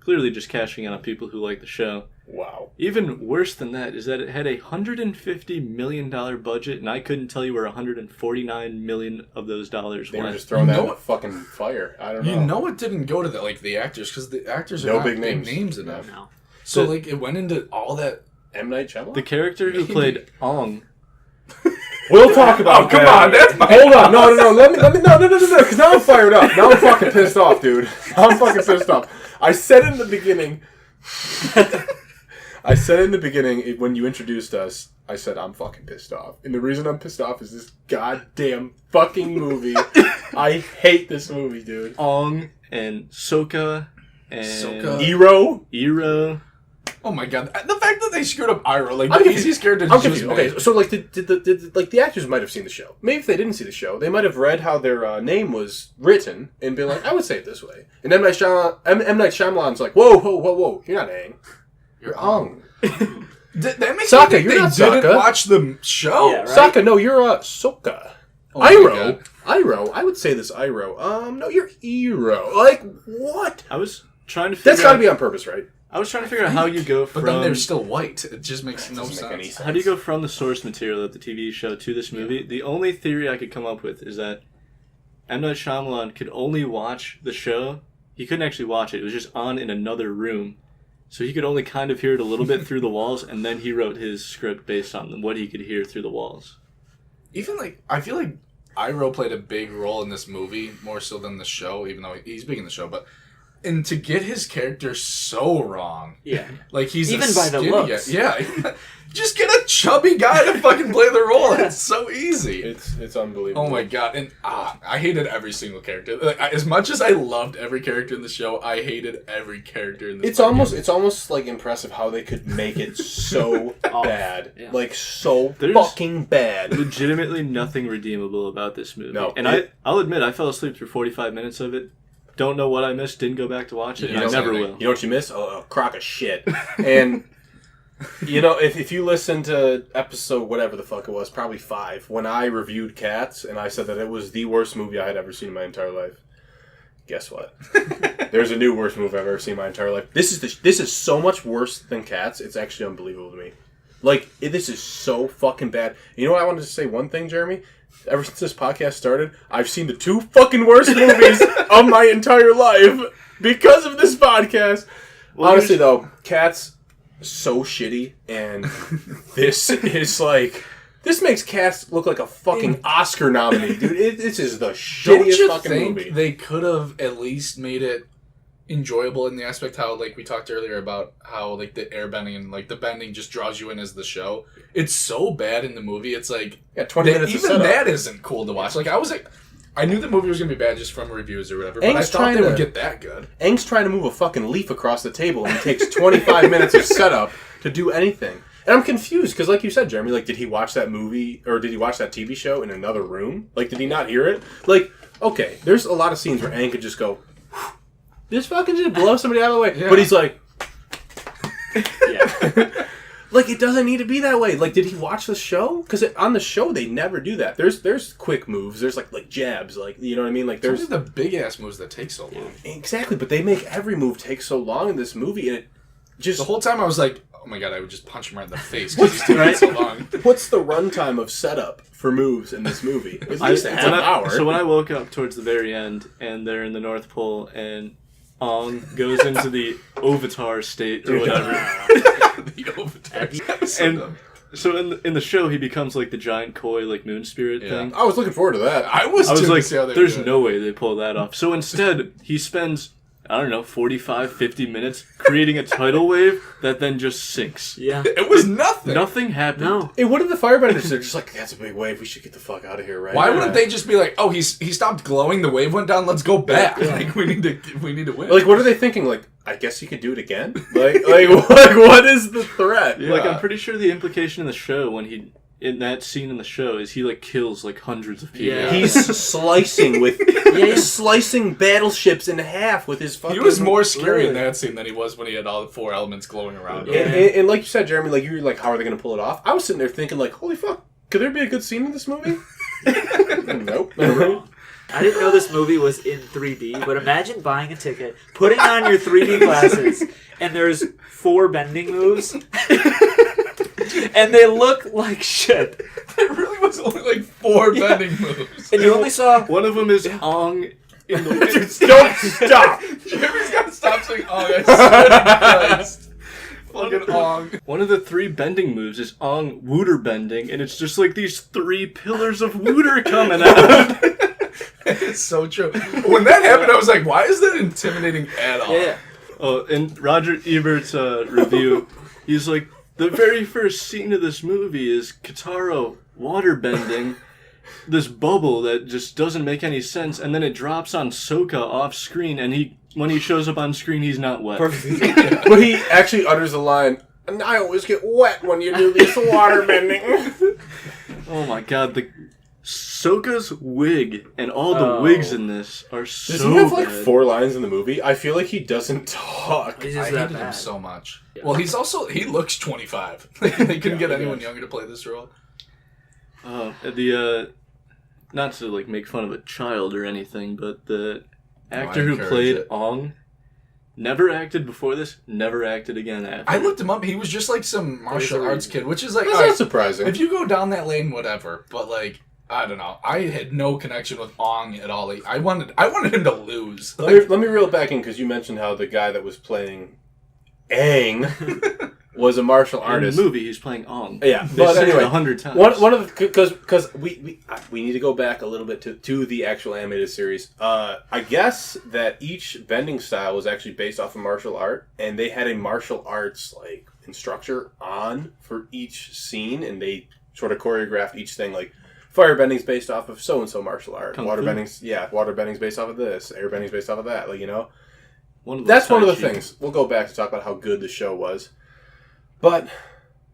clearly just cashing in on people who like the show. Wow. Even worse than that is that it had a $150 million budget, and I couldn't tell you where $149 million of those dollars They went. were just throwing that in the fucking fire. I don't know. You know it didn't go to the actors because the actors are No not big big names. names enough. No. So it went into all that. M. Night Shyamalan? The character who played Ong. We'll talk about come that. on, that's my... Hold on, no, let me, no, because now I'm fired up. Now I'm fucking pissed off, dude. Now I'm fucking pissed off. I said in the beginning, when you introduced us, I said I'm fucking pissed off. And the reason I'm pissed off is this goddamn fucking movie. I hate this movie, dude. Ong and Sokka and Iro. Oh my God! The fact that they screwed up Iroh, like I'm the confused. easiest character. I'm confused. Okay, so like, did the actors might have seen the show? Maybe if they didn't see the show, they might have read how their name was written and been like, I would say it this way. And M. Night Shyamalan's like, whoa, you're not Aang, you're Ong. That makes Sokka, me think you're they not didn't Sokka. watch the show. Yeah, right? Sokka, no, you're Sokka. Oh my Iroh, God. I would say this Iroh. No, you're Iro. Like, what? I was trying to figure That's got to be on purpose, right? I was trying to figure out how you go from... But then they're still white. It just makes no doesn't make any sense. sense. How do you go from the source material of the TV show to this movie? The only theory I could come up with is that M. Night Shyamalan could only watch the show. He couldn't actually watch it. It was just on in another room. So he could only kind of hear it a little bit through the walls, and then he wrote his script based on what he could hear through the walls. Even I feel like Iroh played a big role in this movie, more so than the show, even though he's big in the show. And to get his character so wrong. Yeah. Like, he's Even a by the skinny looks. guy. Yeah. Just get a chubby guy to fucking play the role. It's so easy. It's unbelievable. Oh my God. And I hated every single character. Like, as much as I loved every character in the show, I hated every character in this movie. It's almost like impressive how they could make it so bad. Yeah. Like, so There's fucking bad. legitimately nothing redeemable about this movie. No. And I'll admit, I fell asleep through 45 minutes of it. Don't know what I missed, didn't go back to watch it, and I never will. You know what you miss? A crock of shit. And, you know, if you listen to episode whatever the fuck it was, probably 5, when I reviewed Cats, and I said that it was the worst movie I had ever seen in my entire life, guess what? There's a new worst movie I've ever seen in my entire life. This is so much worse than Cats, it's actually unbelievable to me. Like, this is so fucking bad. You know what I wanted to say one thing, Jeremy? Ever since this podcast started, I've seen the 2 fucking worst movies of my entire life because of this podcast. Well, honestly, though, Cats so shitty, and this is like... This makes Cats look like a fucking Oscar nominee, dude. This is the Don't shittiest you fucking think movie. they could have at least made it enjoyable in the aspect how, like, we talked earlier about how, like, the airbending and, like, the bending just draws you in as the show. It's so bad in the movie. It's like... Yeah, 20 minutes of even setup. that isn't cool to watch. Like, I knew the movie was going to be bad just from reviews or whatever, but I Aang's thought trying they to- would get that good. Aang's trying to move a fucking leaf across the table, and it takes 25 minutes of setup to do anything. And I'm confused, because like you said, Jeremy, like, did he watch that movie, or did he watch that TV show in another room? Like, did he not hear it? Like, okay, there's a lot of scenes where Aang could just go, this fucking just blow somebody out of the way. Yeah. But he's like, Yeah. like, it doesn't need to be that way. Like, did he watch the show? Because on the show, they never do that. There's quick moves. There's, like jabs. Like, you know what I mean? Like, There's there's... the big-ass moves that take so long. Exactly, but they make every move take so long in this movie, and it just... The whole time I was like, oh my god, I would just punch him right in the face because he's taking so long. What's the runtime of setup for moves in this movie? At least a half hour. So when I woke up towards the very end, and they're in the North Pole, and Aang goes into the Ovatar state or whatever, The Avatar. and so in the show he becomes like the giant koi like moon spirit Yeah. thing. I was looking forward to that. I was I was too to like, see how they there's do it. no way they pull that off. So instead, he spends, I don't know, 45, 50 minutes creating a tidal wave that then just sinks. Yeah. It was nothing. Nothing happened. No. Hey, what did the firebenders do? They're just like, that's a big wave. We should get the fuck out of here, right? Why now. wouldn't they just be like, oh, he stopped glowing, the wave went down, let's go back. Yeah. Like, we need to win. Like, what are they thinking? Like, I guess he could do it again? Like what is the threat? Like, I'm pretty sure the implication in the show when he... In that scene in the show, is he like kills like hundreds of people. Yeah. He's slicing with... He's slicing battleships in half with his fucking... He was more scary in Really? that scene than he was when he had all the four elements glowing around him. Yeah. And like you said, Jeremy, like, you were like, how are they going to pull it off? I was sitting there thinking, like, holy fuck, could there be a good scene in this movie? Nope. I didn't know this movie was in 3D, but imagine buying a ticket, putting on your 3D glasses, and there's 4 bending moves, and they look like shit. There really was only like 4 bending moves. And you only saw... One of them is Aang in the... Don't stop! Jeremy's got to stop saying, oh, I swear to Christ. Fucking Ong. One of the 3 bending moves is Aang Wooter bending, and it's just like these 3 pillars of Wooter coming out. It's so true. When that happened, I was like, why is that intimidating at all? Yeah. Oh, in Roger Ebert's review, he's like, the very first scene of this movie is Katara water bending this bubble that just doesn't make any sense, and then it drops on Sokka off screen, and when he shows up on screen, he's not wet. Perfect. But he actually utters the line, and I always get wet when you do this water bending. Oh my god, the Sokka's wig and all the Oh. wigs in this are so Does he have like bad. 4 lines in the movie? I feel like he doesn't talk. It's I just that hated him bad. so much. Yeah. Well, he looks 25. They couldn't Yeah, get he anyone does. younger to play this role. Not to like make fun of a child or anything, but the actor I who encourage played it. Aang never acted before this, never acted again after. I looked him up. He was just like some martial There's a arts kid, which is like, That's all not right, surprising. if you go down that lane, whatever. But like, I don't know. I had no connection with Ong at all. Like, I wanted him to lose. Like, Let me reel it back in, because you mentioned how the guy that was playing Aang was a martial In artist. the movie, he's playing Aang. Yeah, They but said it anyway, 100 times. one of the because we need to go back a little bit to the actual animated series. I guess that each bending style was actually based off of martial art, and they had a martial arts like instructor on for each scene, and they sort of choreographed each thing. Like fire bending's based off of so and so martial art. Kung Water fu. bending's based off of this. Air bending's based off of that. Like, you know. One That's one of the Tai Chi. things. We'll go back to talk about how good the show was. But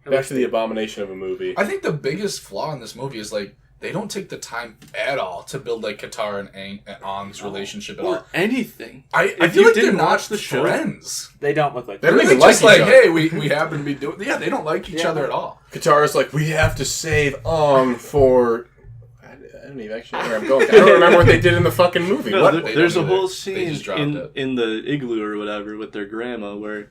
back to the abomination of a movie. I think the biggest flaw in this movie is like they don't take the time at all to build like Katara and Ong's relationship at all. Or anything. I If feel you like they're didn't not watch the show- friends. They don't look like They don't They're even really just like like, each other. hey, we happen to be doing. Yeah, they don't like each Yeah. other at all. Katara's like, we have to save Ong for... I don't even actually know where I'm going. I don't remember what they did in the fucking movie. No, What? They there's a don't whole either. They scene just dropped it. in the igloo or whatever with their grandma where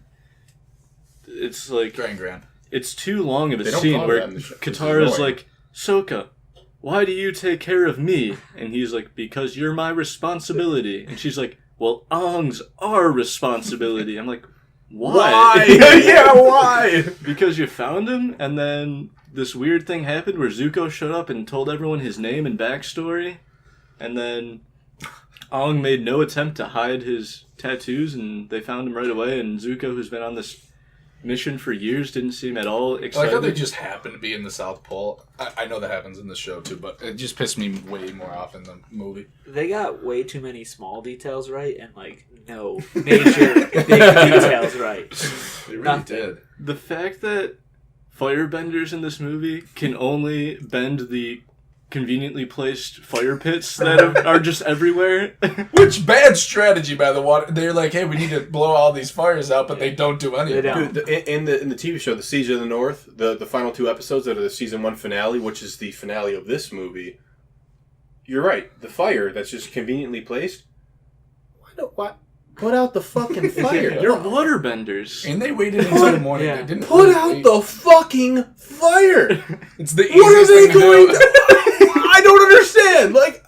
it's like Grand. it's too long of a They don't scene call where that in the show. It's Katara's annoying. like, Sokka, why do you take care of me? And he's like, because you're my responsibility. And she's like, well, Aang's our responsibility. I'm like, Why? Yeah, why? Because you found him, and then this weird thing happened where Zuko showed up and told everyone his name and backstory, and then Aang made no attempt to hide his tattoos, and they found him right away, and Zuko, who's been on this mission for years, didn't seem at all I excited. like how they just happen to be in the South Pole. I know that happens in the show too, but it just pissed me way more off in the movie. They got way too many small details right, and like no major big details right. They really Nothing. did. The fact that firebenders in this movie can only bend the conveniently placed fire pits that are just everywhere. Which bad strategy by the water. They're like, hey, we need to blow all these fires out, but they don't do any of They it. don't. Dude, in the TV show, The Siege of the North, the final 2 episodes that are the season 1 finale, which is the finale of this movie, you're right. The fire that's just conveniently placed. Why? Put out the fucking fire. You're waterbenders. And they waited until the morning. Yeah. They didn't Put out the fucking fire. It's the easiest What are they thing to going do. to... I don't understand. Like,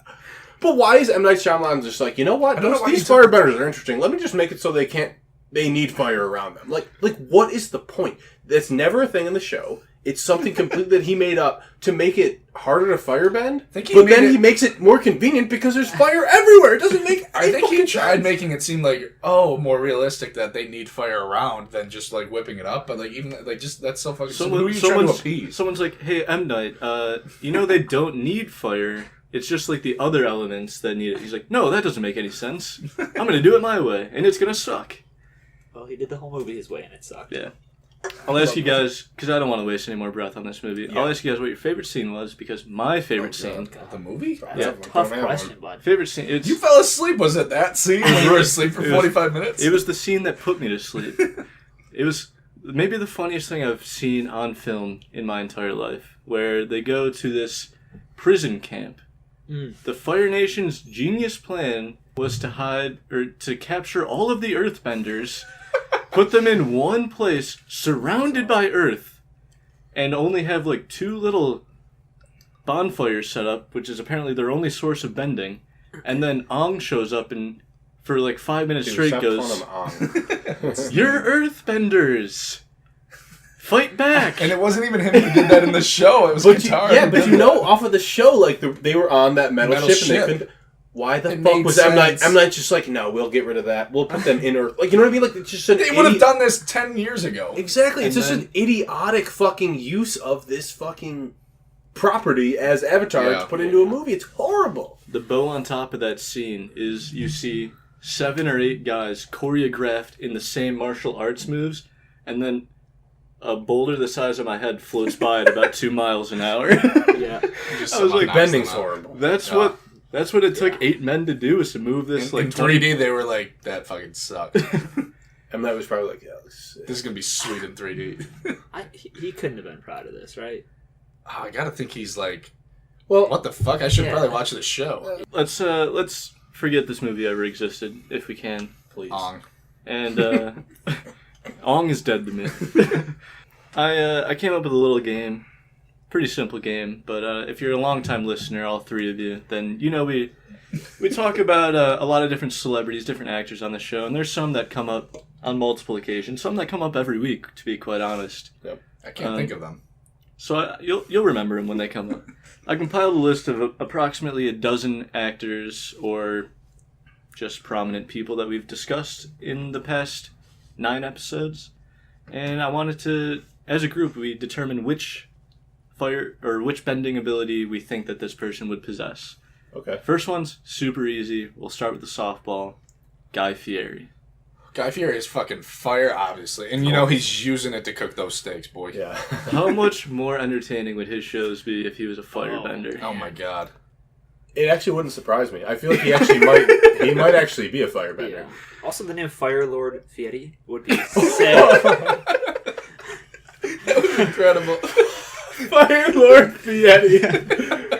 but why is M. Night Shyamalan just like, you know what? I don't know why These he took- firebenders are interesting. Let me just make it so they need fire around them. Like what is the point? That's never a thing in the show. It's something completely that he made up to make it harder to firebend. think he But made then it- he makes it more convenient because there's fire everywhere. It doesn't make I any think he fucking tried sense. making it seem like, more realistic that they need fire around than just like whipping it up. But like even like just that's so fucking. Who are you trying to appease? Someone's like, hey, M. Night, they don't need fire. It's just like the other elements that need it. He's like, no, that doesn't make any sense. I'm going to do it my way, and it's going to suck. Well, he did the whole movie his way, and it sucked. Yeah. I'll ask you guys, because I don't want to waste any more breath on this movie. Yeah. I'll ask you guys what your favorite scene was, because my favorite scene... Of the movie. That's Yeah. a tough Don't have question, one. bud. Favorite scene... It's, You fell asleep. Was it that scene when you were asleep for It was- 45 minutes? It was the scene that put me to sleep. It was maybe the funniest thing I've seen on film in my entire life, where they go to this prison camp. The Fire Nation's genius plan was to to capture all of the Earthbenders, put them in one place, surrounded by Earth, and only have like 2 little bonfires set up, which is apparently their only source of bending. And then Aang shows up and for like 5 minutes Dude, straight stop goes, calling him Aang. "You're Earthbenders! Fight back!" And it wasn't even him who did that in the show. It was But Katara. but you know, off of the show, like they were on that metal Metal ship, and ship. they couldn't. Why the It fuck made was M. Night? sense. M. Night's just like, no, we'll get rid of that. We'll put them in Earth. Like, you know what I mean? Like, it's just an they would have done this 10 years ago. Exactly. It's And just an idiotic fucking use of this fucking property as Avatar Yeah. to put into a movie. It's horrible. The bow on top of that scene is you see 7 or 8 guys choreographed in the same martial arts moves, and then a boulder the size of my head floats by at about 2 miles an hour. Yeah. Just I was someone like, knocks Bending's them out. horrible. That's what it took 8 men to do, is to move this In 3D, they were like, that fucking sucked. M. Night was probably like, yeah, this This is gonna be sweet in 3D. He couldn't have been proud of this, right? Oh, I gotta think he's like, well, what the fuck? I should Yeah. probably watch this show. Let's forget this movie ever existed, if we can. please. Ong. And Ong is dead to me. I came up with a little game, pretty simple game, but if you're a longtime listener, all 3 of you, then you know we talk about a lot of different celebrities, different actors on the show, and there's some that come up on multiple occasions, some that come up every week, to be quite honest. I can't think of them. So you'll remember them when they come up. I compiled a list of approximately a dozen actors or just prominent people that we've discussed in the past 9 episodes, and I wanted to, as a group, we determine which which bending ability we think that this person would possess. Okay. First one's super easy. We'll start with the softball. Guy Fieri. Guy Fieri is fucking fire, obviously. And you know he's using it to cook those steaks, boy. Yeah. How much more entertaining would his shows be if he was a firebender? Oh my god. It actually wouldn't surprise me. I feel like he actually might. He might actually be a firebender. Yeah. Also, the name Fire Lord Fieri would be sick. That was incredible. Fire Lord Fieri.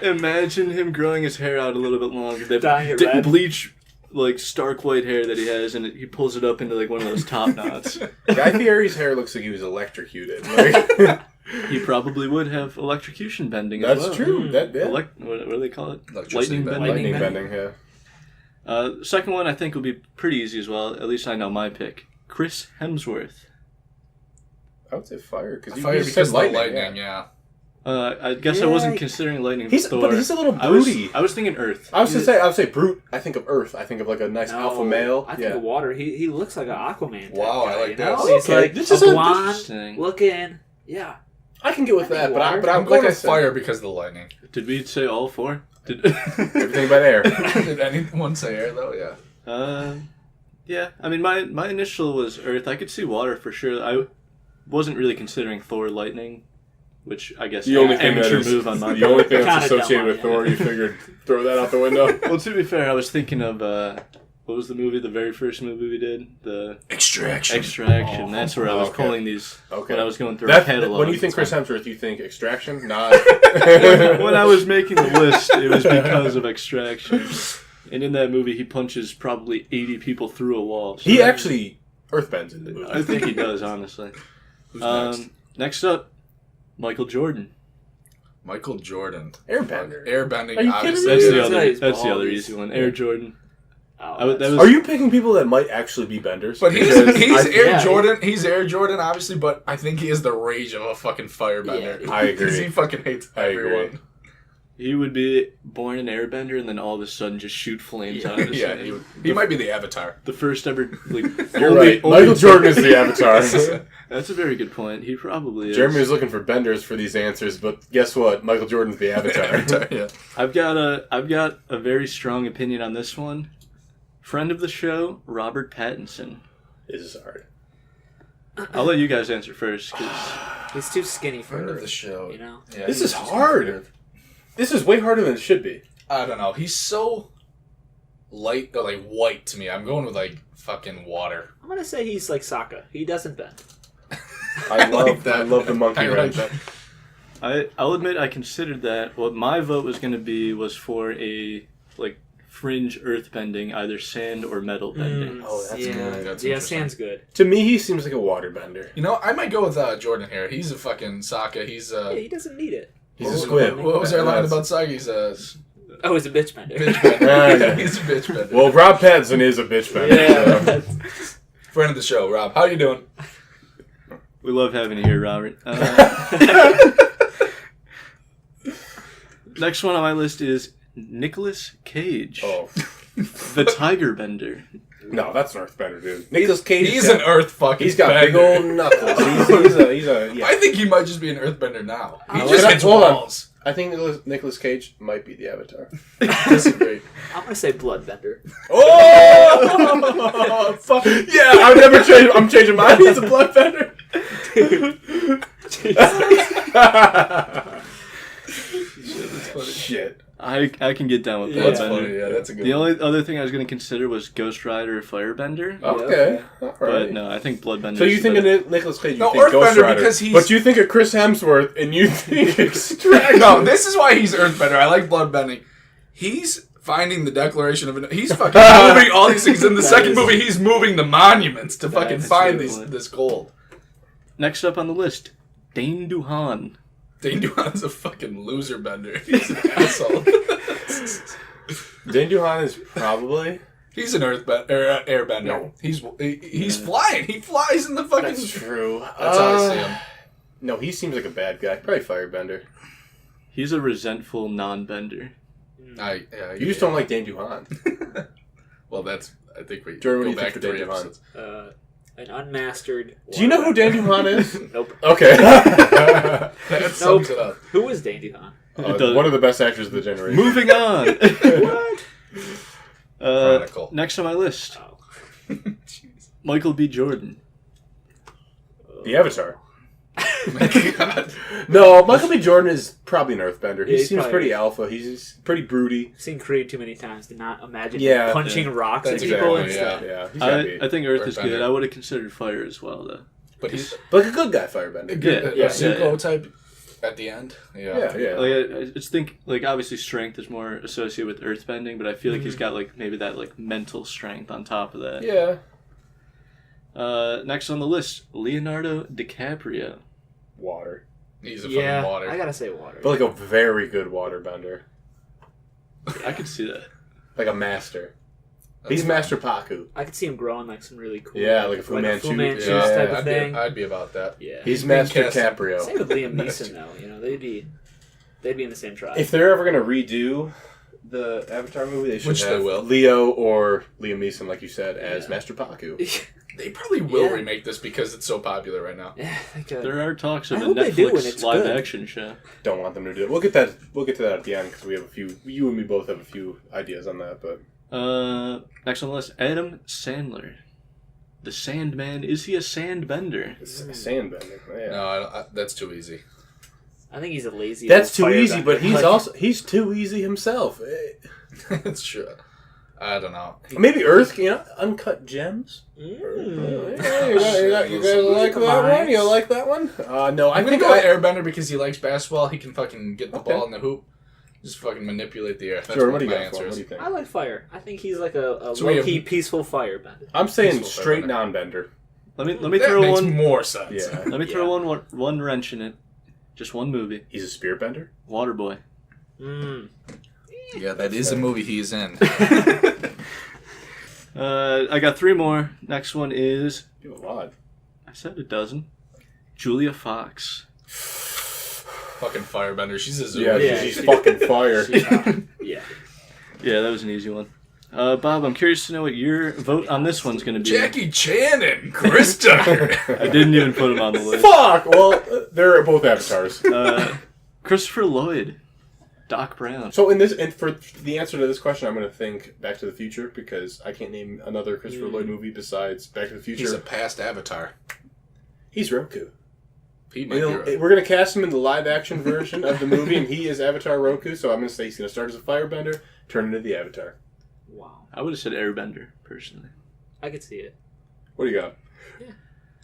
Imagine him growing his hair out a little bit longer. That Dyeing it red. bleach, like stark white hair that he has, and he pulls it up into like one of those top knots. Guy Fieri's hair looks like he was electrocuted. Like, He probably would have electrocution bending as well. that's true. That yeah. What do they call it? Electricity Lightning bending. bending. Lightning bending. bending. Yeah. Second one I think will be pretty easy as well. At least I know my pick. Chris Hemsworth. I would say fire because Fire you because said of the lightning. lightning, yeah. I guess I Yeah, wasn't considering lightning. He's Thor. but he's a little I was broody. thinking Earth. I would say brute. I think of Earth. I think of like a nice No, alpha male. I think of water. He looks like an Aquaman. Type Wow, guy, I like you know? that. He's Okay, like this a is a- blonde Interesting. looking. Yeah. I can get with I think that, but water. I'm I'm going like I with said, fire because of the lightning. Did we say all four? Did everything but air. Did anyone say air, though? Yeah. Yeah. I mean, my initial was Earth. I could see water for sure. I wasn't really considering Thor lightning, which I guess The only thing that amateur is move on my the only part. thing that's Kinda associated dumb, with yeah. Thor, you figured throw that out the window. Well, to be fair, I was thinking of what was the movie? The very first movie we did, the Extraction. Extraction. That's where I was Okay. pulling these. Okay. When I was going through our That, catalog. when you think Chris Hemsworth, you think Extraction, not. when I was making the list, it was because of Extraction. And in that movie, he punches probably 80 people through a wall. So He actually earthbends in the movie. I think he does, honestly. Who's next? Next up, Michael Jordan. Michael Jordan. Airbender. Airbending, Are you obviously. kidding me? That's the Yeah. other. He's That's the other balls. easy one. Air Jordan. Oh, That was. Are you picking people that might actually be benders? But he's Because Air yeah. Jordan. He's Air Jordan, obviously, but I think he is the rage of a fucking firebender. Yeah. I Because agree. he fucking hates I agree. everyone. He would be born an airbender and then all of a sudden just shoot flames out of his Yeah, head. he might be the Avatar. The first ever. Like, You're right. Michael Jordan is the Avatar. That's a very good point. He probably is. Jeremy was looking for benders for these answers, but guess what? Michael Jordan's the Avatar. Yeah. I've got a very strong opinion on this one. Friend of the show, Robert Pattinson. This is hard. I'll let you guys answer first. 'Cause he's too skinny for Friend of her, the show. you know? Yeah, This he's is just hard. weird. This is way harder than it should be. I don't know. He's so light, or like white to me. I'm going with like fucking water. I'm gonna say he's like Sokka. He doesn't bend. I like love the monkey I like wrench. that. I'll admit I considered that. What my vote was going to be was for a like fringe earthbending, either sand or metal bending. Oh, that's yeah. good. That's Yeah, interesting. sand's good. To me, he seems like a waterbender. You know, I might go with Jordan here. He's a fucking Sokka. He's Yeah, he doesn't need it. He's a squid. What was our line That's- about Sokka? He's a Oh, he's a bitch bender. bitch bender. Yeah, Yeah, yeah. he's a bitch bender. Well, Rob Pattinson is a bitch bender. Yeah. so. Friend of the show, Rob. How you doing? We love having you here, Robert. Next one on my list is Nicolas Cage, Oh. the Tiger Bender. No, that's an earthbender, dude. Nicolas Cage. He's an earth fucking. He's got big bender. old knuckles. He's a yeah. I think he might just be an earthbender now. He Oh, just wait, hits hold on. balls. I think Nicolas Cage might be the Avatar. Disagree. I'm gonna say bloodbender. Oh, fuck. Yeah, I've never changed. I'm changing mine. He's a bloodbender. Shit. I can get down with Yeah. That's Bloodbender. funny. Yeah, that's a good The one. only other thing I was going to consider was Ghost Rider or Firebender. Okay. All But right. no, I think Bloodbender. So you is think the of Nicolas Cage, you No, think Ghost Earthbender Rider, because he's- but you think of Chris Hemsworth, and you think Extraction. No, this is why he's earthbender. I like bloodbending. He's finding the Declaration of He's fucking moving all these things. In the That second is- movie, he's moving the monuments to fucking That's find really- this gold. Next up on the list, Dane DeHaan. Dane DeHaan's a fucking loser bender. He's an asshole. Dane DeHaan is probably. He's an airbender. No. He's flying. He flies in the fucking. That's true. That's how I see him. No, he seems like a bad guy. Probably Firebender. He's a resentful non-bender. You just don't like Dane DeHaan. Well, that's. I think we Jordan, what do go you back think for 3 Dane DeHaan? episodes. An unmastered. Do you know who Dan DeHaan is? Nope. Okay. That sums it up. Who is Dan DeHaan? One of the best actors of the generation. Moving on. What? Chronicle. Next on my list, Oh. Jeez. Michael B. Jordan. The Avatar. God. No, Michael B. Jordan is probably an Earthbender. He Yeah, he's seems probably- pretty alpha. He's pretty broody. I've seen Creed too many times to not imagine Yeah. him punching rocks at That's people and exactly, stuff. He's gotta be. I think Earth is Earthbender. good. I would have considered Fire as well, though. But he's Like a good guy Firebender. a Yeah. Zuko type at the end. Yeah, yeah. Like, I just think, like, obviously strength is more associated with earthbending, but I feel like he's got, like, maybe that, like, mental strength on top of that. Yeah. Next on the list, Leonardo DiCaprio. Water. He's a Yeah, fucking water. I gotta say water. But like a very good waterbender. I could see that. Like a master. He's Master Paku. I could see him growing like some really cool. Yeah, like a Fu Manchu. Fu Manchu Yeah, type of thing. I'd be about that. Yeah. He's Master casting. Caprio. Same with Liam Neeson though. You know, they'd be in the same tribe. If they're ever gonna redo the Avatar movie, they should Which they have will. Leo or Liam Neeson, like you said, as Master Paku. They probably will Yeah. remake this because it's so popular right now. Yeah, they could. There are talks of I a hope they do, and Netflix it's live good. action show. Don't want them to do it. We'll get that. We'll get to that at the end because we have a few. You and me both have a few ideas on that, but. Next on the list, Adam Sandler. The Sandman. Is he a sandbender? It's a sandbender. Yeah. No, that's too easy. I think he's a lazy. That's old too easy, firebender. but he's Like, also too easy himself. It's true. I don't know. Maybe Earth, uncut gems. Mm. You guys like that one? You like that one? No, I I'm gonna think go with Airbender because he likes basketball. He can fucking get the Okay. ball in the hoop. Just fucking manipulate the air. That's Jordan, what do my you got for answer him? What is. do you think? I like fire. I think he's like a So we have- low-key, peaceful firebender. I'm saying Peaceful straight firebender. non-bender. Let me That throw makes one. more sense. Yeah. Let me throw one wrench in it. Just one movie. He's a spirit bender? Waterboy. Mm. Yeah, that is a movie he's in. I got 3 more. Next one is, You have a lot. I said a dozen. Julia Fox. Fucking firebender. She's a zoo. Yeah, Yeah. she's fucking fire. Yeah. Yeah, that was an easy one. Bob, I'm curious to know what your vote on this one's going to be. Jackie Chan and Chris Tucker. I didn't even put him on the list. Fuck! Well, they're both avatars. Christopher Lloyd. Doc Brown. So and for the answer to this question, I'm going to think Back to the Future because I can't name another Christopher Lloyd movie besides Back to the Future. He's a past Avatar. He's Roku. He might be right. We're going to cast him in the live-action version of the movie, and he is Avatar Roku, so I'm going to say he's going to start as a firebender, turn into the Avatar. Wow. I would have said Airbender, personally. I could see it. What do you got?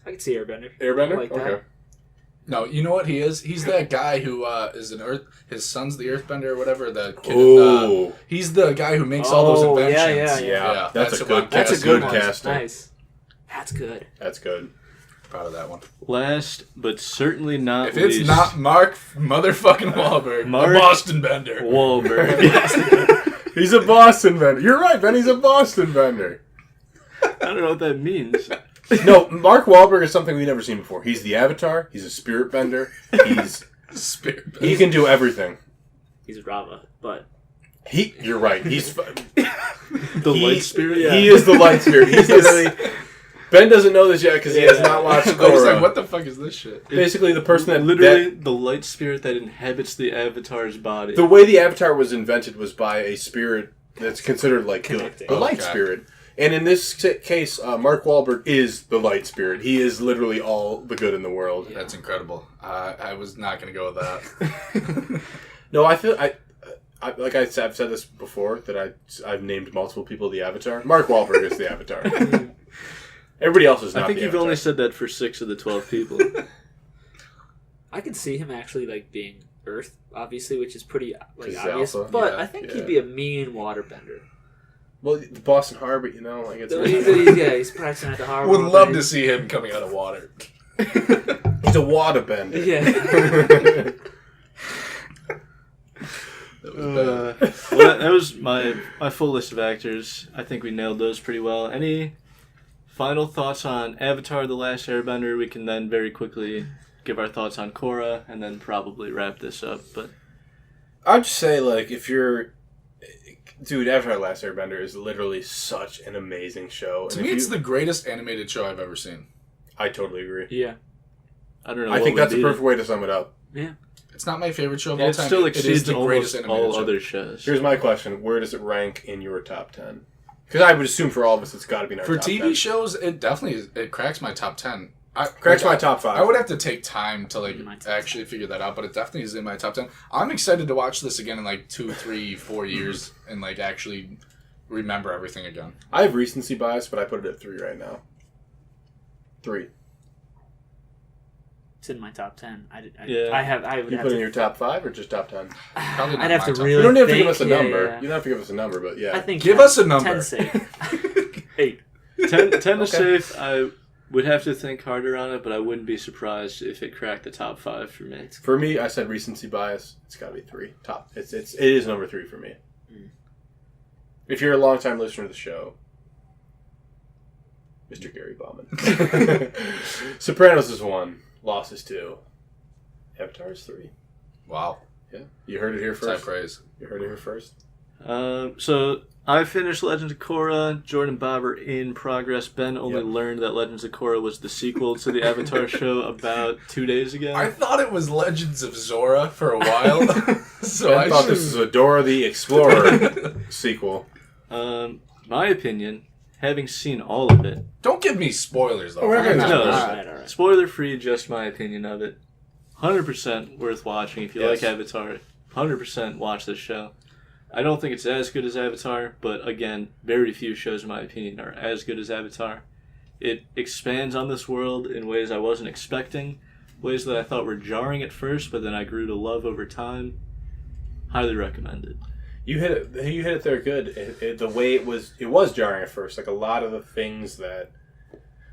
I could see Airbender. Airbender? I like that. Okay. No, you know what he is? He's that guy who is an Earth. His son's the Earthbender or whatever. The kid. Oh. He's the guy who makes all those Oh, yeah, inventions. Yeah, that's a who good I'm That's a casting. good Good one. casting. Nice. That's good. That's good. Proud of that one. Last, but certainly not If it's least, not Mark motherfucking Wahlberg, Mark the Boston Bender. Wahlberg. He's a Boston vendor. You're right, Ben. He's a Boston vendor. I don't know what that means. No, Mark Wahlberg is something we've never seen before. He's the Avatar. He's a spirit bender. Spirit Bender. He can do everything. He's Rava, but You're right. He's The light spirit? Yeah. He is the light spirit. He's literally. Ben doesn't know this yet because he has not watched I was like, Korra. what the fuck is this shit? Basically, the person that Literally, the light spirit that inhabits the Avatar's body. the way the Avatar was invented was by a spirit that's considered like good, Connecting. the light Okay. spirit. And in this case, Mark Wahlberg is the light spirit. He is literally all the good in the world. That's incredible. I was not going to go with that. No, I feel like I've said this before that I've named multiple people the Avatar. Mark Wahlberg is the Avatar. Everybody else is not. I think the you've Avatar. only said that for 6 of the 12 people. I could see him actually like being Earth, obviously, which is pretty like He's obvious. alpha. But Yeah, I think yeah. he's be a mean waterbender. Well, the Boston Harbor, like it's. He's practicing at the harbor. Would love to see him coming out of water. He's a waterbender. Yeah. Well, that was my full list of actors. I think we nailed those pretty well. Any final thoughts on Avatar: The Last Airbender? We can then very quickly give our thoughts on Korra, and then probably wrap this up. But I'd just say, if you're... Dude, Avatar: The Last Airbender is literally such an amazing show. To And me, if it's you- the greatest animated show I've ever seen. I totally agree. Yeah. I don't know. I what think would that's the beat perfect it. way to sum it up. Yeah. It's not my favorite show of And all it time. still It is exceeds the greatest almost animated all show. other shows. Here's my question. Where does it rank in your top 10? Because I would assume for all of us it's got to be in our For top TV 10. shows, it definitely is, it cracks my top 10. Cracks my top 5. I would have to take time to My top actually figure that out, but it definitely is in my top 10. I'm excited to watch this again in 2, 3, 4 years and actually remember everything again. I have recency bias, but I put it at 3 right now. 3. It's in my top 10. I would You have put it in to, your top 5 or just top 10? Probably not I'd have my to top really You don't have to give think, us a yeah, number. yeah. You don't have to give us a number, but yeah. I think Give 10, us a number. 10's safe. 8. 10 is Okay. safe. I would have to think harder on it, but I wouldn't be surprised if it cracked the top 5 for me. For me, I said recency bias. It's got to be 3. Top. It is number 3 for me. If you're a longtime listener to the show, Mr. Gary Bauman. Sopranos is 1. Lost is 2. Avatar is 3. Wow. Yeah. You heard it here High first. praise. You heard it here first. So I finished Legends of Korra. Jordan and Bob are in progress. Ben only Yep. learned that Legends of Korra was the sequel to the Avatar show about 2 days ago. I thought it was Legends of Zora for a while. So I thought this was a Dora the Explorer sequel. My opinion, having seen all of it, Don't give me spoilers, though. Oh, we're not gonna No, do it's- spoilers. All right. spoiler free, just my opinion of it. 100% worth watching if you Yes. like Avatar. 100% watch this show. I don't think it's as good as Avatar, but again, very few shows, in my opinion, are as good as Avatar. It expands on this world in ways I wasn't expecting, ways that I thought were jarring at first, but then I grew to love over time. Highly recommended. You hit it. You hit it there good. The way it was jarring at first. Like a lot of the things that,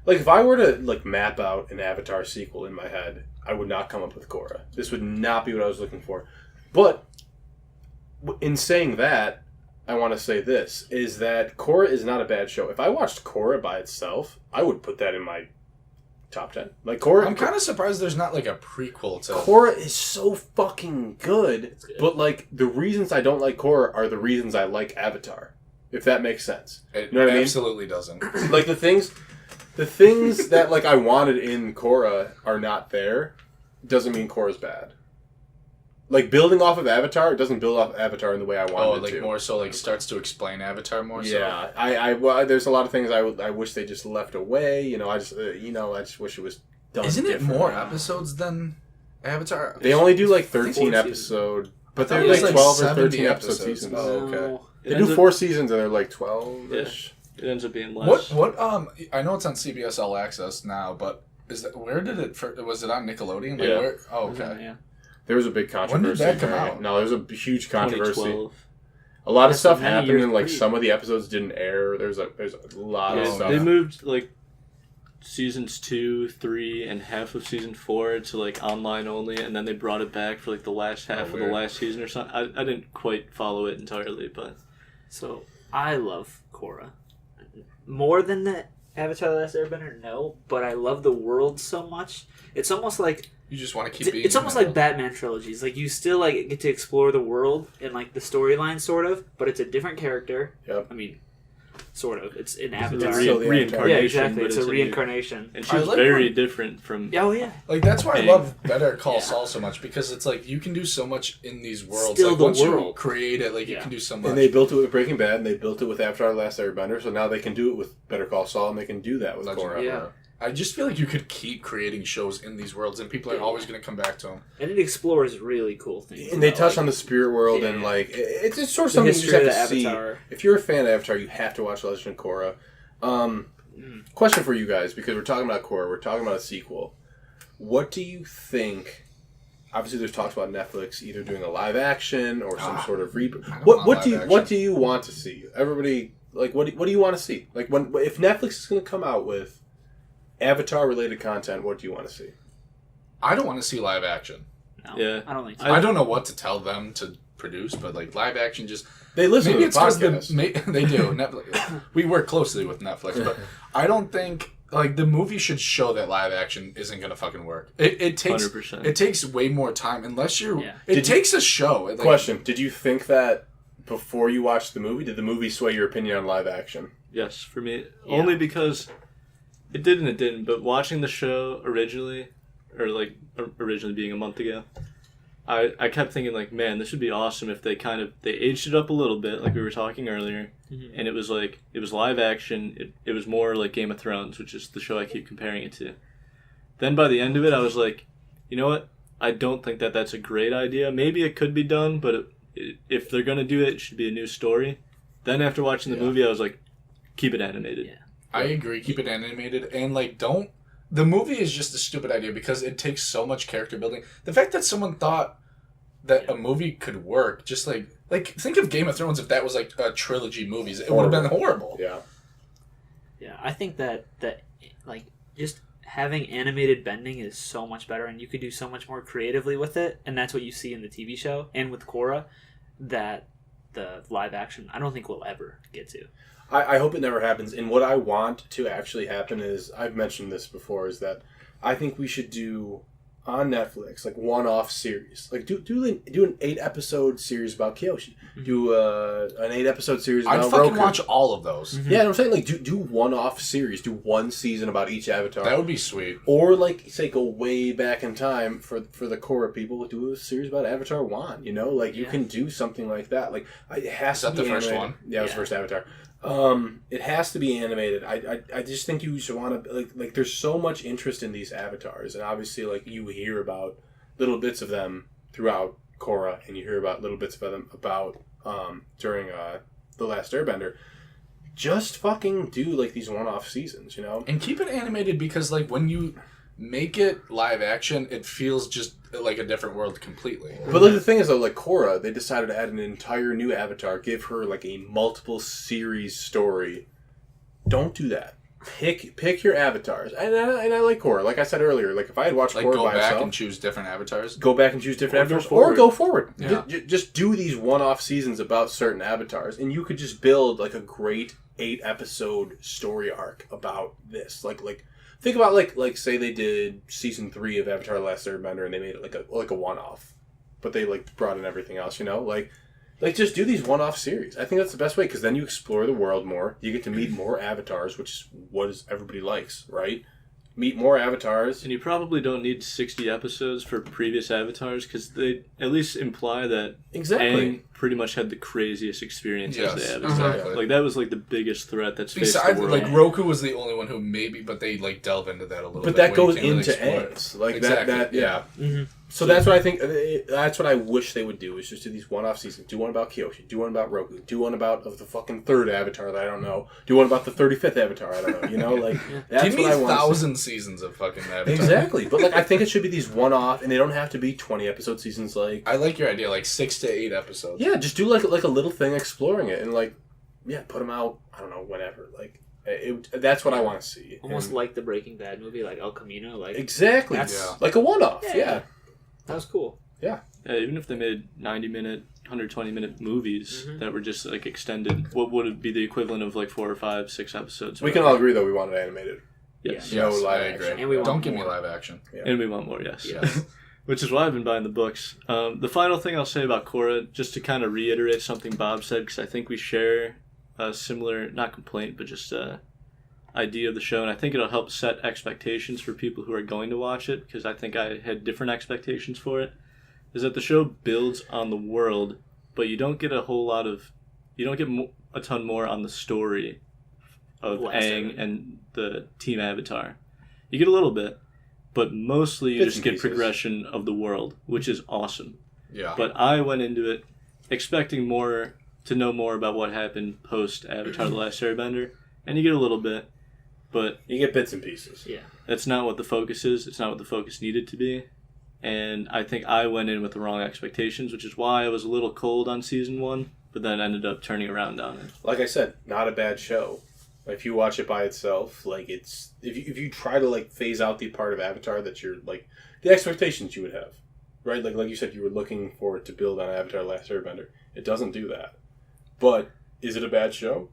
like if I were to like map out an Avatar sequel in my head, I would not come up with Korra. This would not be what I was looking for. But in saying that, I want to say this is that Korra is not a bad show. If I watched Korra by itself, I would put that in my top 10. Like Korra, I'm kind of surprised there's not like a prequel to. Korra is so fucking good, but like the reasons I don't like Korra are the reasons I like Avatar. If that makes sense. It You know what I mean? absolutely doesn't. Like the things that like I wanted in Korra are not there. Doesn't mean Korra's bad. Like building off of Avatar, it doesn't build off Avatar in the way I wanted it like to. more so like starts to explain Avatar more. Yeah, well, there's a lot of things I wish they just left away. You know, I just wish it was done. Isn't it different. more episodes than Avatar? They only do like 13 seasons. episode, but thought they're it was like like 12 or 70 13 episode episodes. seasons. Oh, okay. No. They do 4 seasons and they're like 12-ish. It ends up being less. What I know it's on CBS All Access now, but where did it was it on Nickelodeon? Like, Yeah. Where, oh, okay. Yeah. There was a big controversy. When did that come during out? it. No, there was a huge controversy. 2012. A lot of Yes, stuff many happened, years and like pre- some of the episodes didn't air. There's a lot of Yeah, stuff. they moved like seasons 2, 3, and half of season 4 to like online only, and then they brought it back for like the last half of the weird. last season or something. I didn't quite follow it entirely, but So I love Korra more than the Avatar: The Last Airbender. No, but I love the world so much. It's almost like You just want to keep being. it's almost like Batman trilogies. Like you still like get to explore the world and like the storyline, sort of, but it's a different character. Yep. I mean, sort of. It's in it's Avatar. a still the reincarnation. Yeah, exactly. but It's a new- reincarnation. And she I was like very when- different from. Oh yeah. Like that's why I Big. love Better Call Yeah. Saul so much, because it's like you can do so much in these worlds. Still like, the once you world. create it, like you Yeah. can do so much. And they built it with Breaking Bad, and they built it with Avatar: The Last Airbender, so now they can do it with Better Call Saul, and they can do that with Legend Korra. of Yeah. Korra. I just feel like you could keep creating shows in these worlds, and people are always going to come back to them. And it explores really cool things. And they about, touch like, on the spirit world, Yeah. and like it's sort of the something you just history have of to the see. Avatar. If you're a fan of Avatar, you have to watch Legend of Korra. Question for you guys, because we're talking about Korra, we're talking about a sequel. What do you think? Obviously, there's talks about Netflix either doing a live action or some sort of reboot. I don't What want do you live what action. do you want to see? Everybody, like, what do you want to see? Like, if Netflix is going to come out with Avatar related content, what do you want to see? I don't want to see live action. No, Yeah. I don't think so. I don't know what to tell them to produce, but like live action, just They listen maybe to it's the because podcast. they do. Netflix. We work closely with Netflix, but I don't think like the movie should show that live action isn't gonna fucking work. It takes 100%. it takes way more time unless you're. Yeah. It Did you- takes a show. Like, Question: did you think that before you watched the movie? Did the movie sway your opinion on live action? Yes, for me. Yeah. Only because it did and it didn't, but watching the show originally, or like originally being a month ago, I kept thinking like, man, this would be awesome if they aged it up a little bit, like we were talking earlier, and it was live action. It was more like Game of Thrones, which is the show I keep comparing it to. Then by the end of it, I was like, you know what? I don't think that that's a great idea. Maybe it could be done, but if they're gonna do it, it should be a new story. Then after watching the movie, I was like, keep it animated. Yeah. I agree. Keep it animated and like don't. The movie is just a stupid idea because it takes so much character building. The fact that someone thought that a movie could work, just like think of Game of Thrones if that was like a trilogy movies, it would have been horrible. Yeah. Yeah, I think that like just having animated bending is so much better, and you could do so much more creatively with it, and that's what you see in the TV show and with Korra that the live action I don't think we'll ever get to. I hope it never happens. And what I want to actually happen is, I've mentioned this before, is that I think we should do on Netflix like one-off series. Like do an 8-episode series about Kyoshi. Do an 8-episode series about I'd fucking Roku. watch all of those. Yeah, and I'm saying like do one-off series. Do one season about each avatar. That would be sweet. Or like say go way back in time for the Korra people, do a series about Avatar 1. You know, like you can do something like that. Like it has Is to that be the first animated. one? Yeah, it was the first Avatar. It has to be animated. I just think you should want to like. There's so much interest in these avatars, and obviously like you hear about little bits of them throughout Korra, and you hear about little bits of them about during the Last Airbender. Just fucking do like these one-off seasons, you know, And keep it animated because like when you make it live action, it feels just like a different world completely. But like the thing is though, like Korra, they decided to add an entire new avatar, give her like a multiple series story. Don't do that. Pick your avatars, and I like Korra. Like I said earlier, like if I had watched Like Korra go by back itself, and choose different avatars. go back and choose different Or go avatars, or go forward. Yeah. Just do these one-off seasons about certain avatars, and you could just build like a great 8-episode story arc about this. Like think about like say they did season 3 of Avatar: The Last Airbender, and they made it like a one-off, but they like brought in everything else. You know, like just do these one-off series. I think that's the best way because then you explore the world more. You get to meet more avatars, which is what everybody likes, right? Meet more avatars. And you probably don't need 60 episodes for previous avatars because they at least imply that Exactly. Aang pretty much had the craziest experience as the Yes, avatar. exactly. Like that was like the biggest threat that's faced Besides, the world. like Roku was the only one who maybe, but they like delve into that a little But bit. that where you goes can't really into explore it. Aang's. Like Exactly, that yeah. Mhm. So that's what I think. That's what I wish they would do. Is just do these one-off seasons. Do one about Kyoshi. Do one about Roku. Do one about of the fucking 3rd Avatar that I don't know. Do one about the 35th Avatar I don't know. You know, like that's Give me what I want. 1,000 seasons of fucking Avatar. Exactly, but like I think it should be these one-off, and they don't have to be 20-episode seasons. Like I like your idea, like 6 to 8 episodes. yeah, just do like a little thing exploring it, and like put them out. I don't know, whenever. Like that's what I want to see. Almost And- like the Breaking Bad movie, like El Camino. Like exactly. Yeah. Like a one-off. Yeah. Yeah. that was cool. Yeah, even if they made 90-minute, 120-minute movies that were just like extended, what would it be the equivalent of like 4 or 5, 6 episodes? We can all agree though we want it animated. Yes. No Yes, live I action. agree. And we want Don't give me more. live action. Yeah. And we want more, yes. Yes. Which is why I've been buying the books. The final thing I'll say about Korra, just to kind of reiterate something Bob said, because I think we share a similar, not complaint, but just idea of the show, and I think it'll help set expectations for people who are going to watch it, because I think I had different expectations for it, is that the show builds on the world, but you don't get a whole lot of, you don't get a ton more on the story of Last Aang Airbender. and the Team Avatar. You get a little bit, but mostly you Bits just and get pieces. progression of the world, which is awesome. Yeah. But I went into it expecting more, to know more about what happened post Avatar: The Last Airbender, and you get a little bit, but You get bits and pieces. Yeah. that's not what the focus is. It's not what the focus needed to be. And I think I went in with the wrong expectations, which is why I was a little cold on season 1, but then ended up turning around on it. Like I said, not a bad show. If you watch it by itself, like it's if you try to like phase out the part of Avatar that you're like the expectations you would have, right? Like you said, you were looking for it to build on Avatar: Last Airbender. It doesn't do that. But is it a bad show?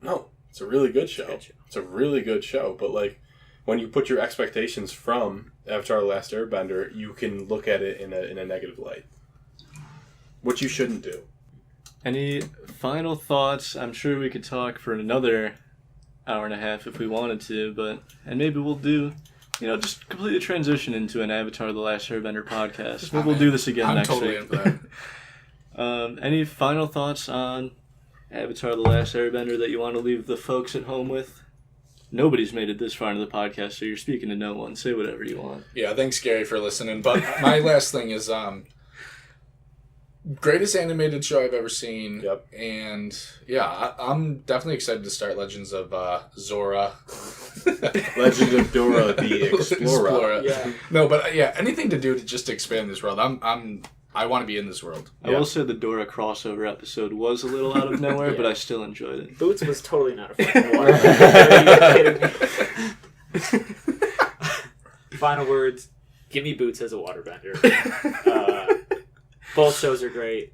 No, it's a really good show. It's a really good show. But like when you put your expectations from Avatar: The Last Airbender, you can look at it in a negative light, which you shouldn't do. Any final thoughts? I'm sure we could talk for another hour and a half if we wanted to, and maybe we'll do, just completely transition into an Avatar: The Last Airbender podcast. Maybe we'll do this again I'm next totally week. in for that. Any final thoughts on Avatar: The Last Airbender that you want to leave the folks at home with? Nobody's made it this far into the podcast, so you're speaking to no one. Say whatever you want. Yeah, thanks, Gary, for listening. But my last thing is, greatest animated show I've ever seen. Yep. And yeah, I'm definitely excited to start Legends of Zora. Legend of Dora the Explorer. Yeah. No, but yeah, anything to do to just expand this world. I want to be in this world. I will say the Dora crossover episode was a little out of nowhere, but I still enjoyed it. Boots was totally not a fucking waterbender. Are you kidding me? Final words. Give me Boots as a waterbender. Both shows are great.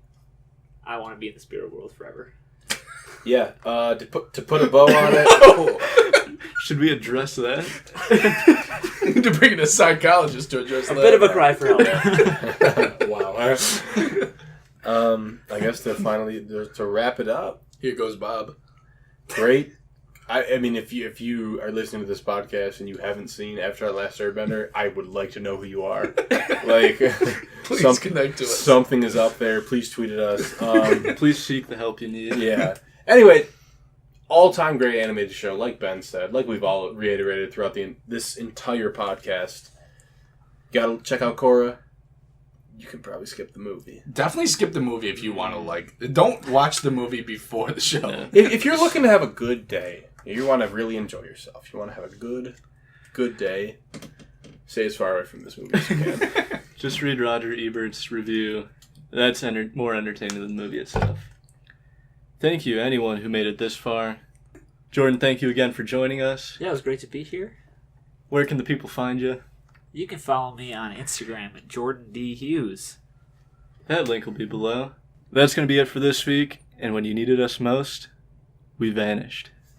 I want to be in the spirit world forever. Yeah, to put a bow on it. Should we address that? To bring in a psychologist to address A that. bit of a cry for help. Wow. I guess to wrap it up. Here goes Bob. Great. I mean, if you are listening to this podcast and you haven't seen Avatar: The Last Airbender, I would like to know who you are. Like, Please connect to us. Something is up there. Please tweet at us. Please seek the help you need. Yeah. Anyway, all-time great animated show, like Ben said, like we've all reiterated throughout this entire podcast. Gotta check out Korra. You can probably skip the movie. Definitely skip the movie if you want to, don't watch the movie before the show. Yeah. If you're looking to have a good day, you want to really enjoy yourself, you want to have a good day, stay as far away from this movie as you can. Just read Roger Ebert's review. That's more entertaining than the movie itself. Thank you, anyone who made it this far. Jordan, thank you again for joining us. Yeah, it was great to be here. Where can the people find you? You can follow me on Instagram at Jordan D. Hughes. That link will be below. That's going to be it for this week, and when you needed us most, we vanished.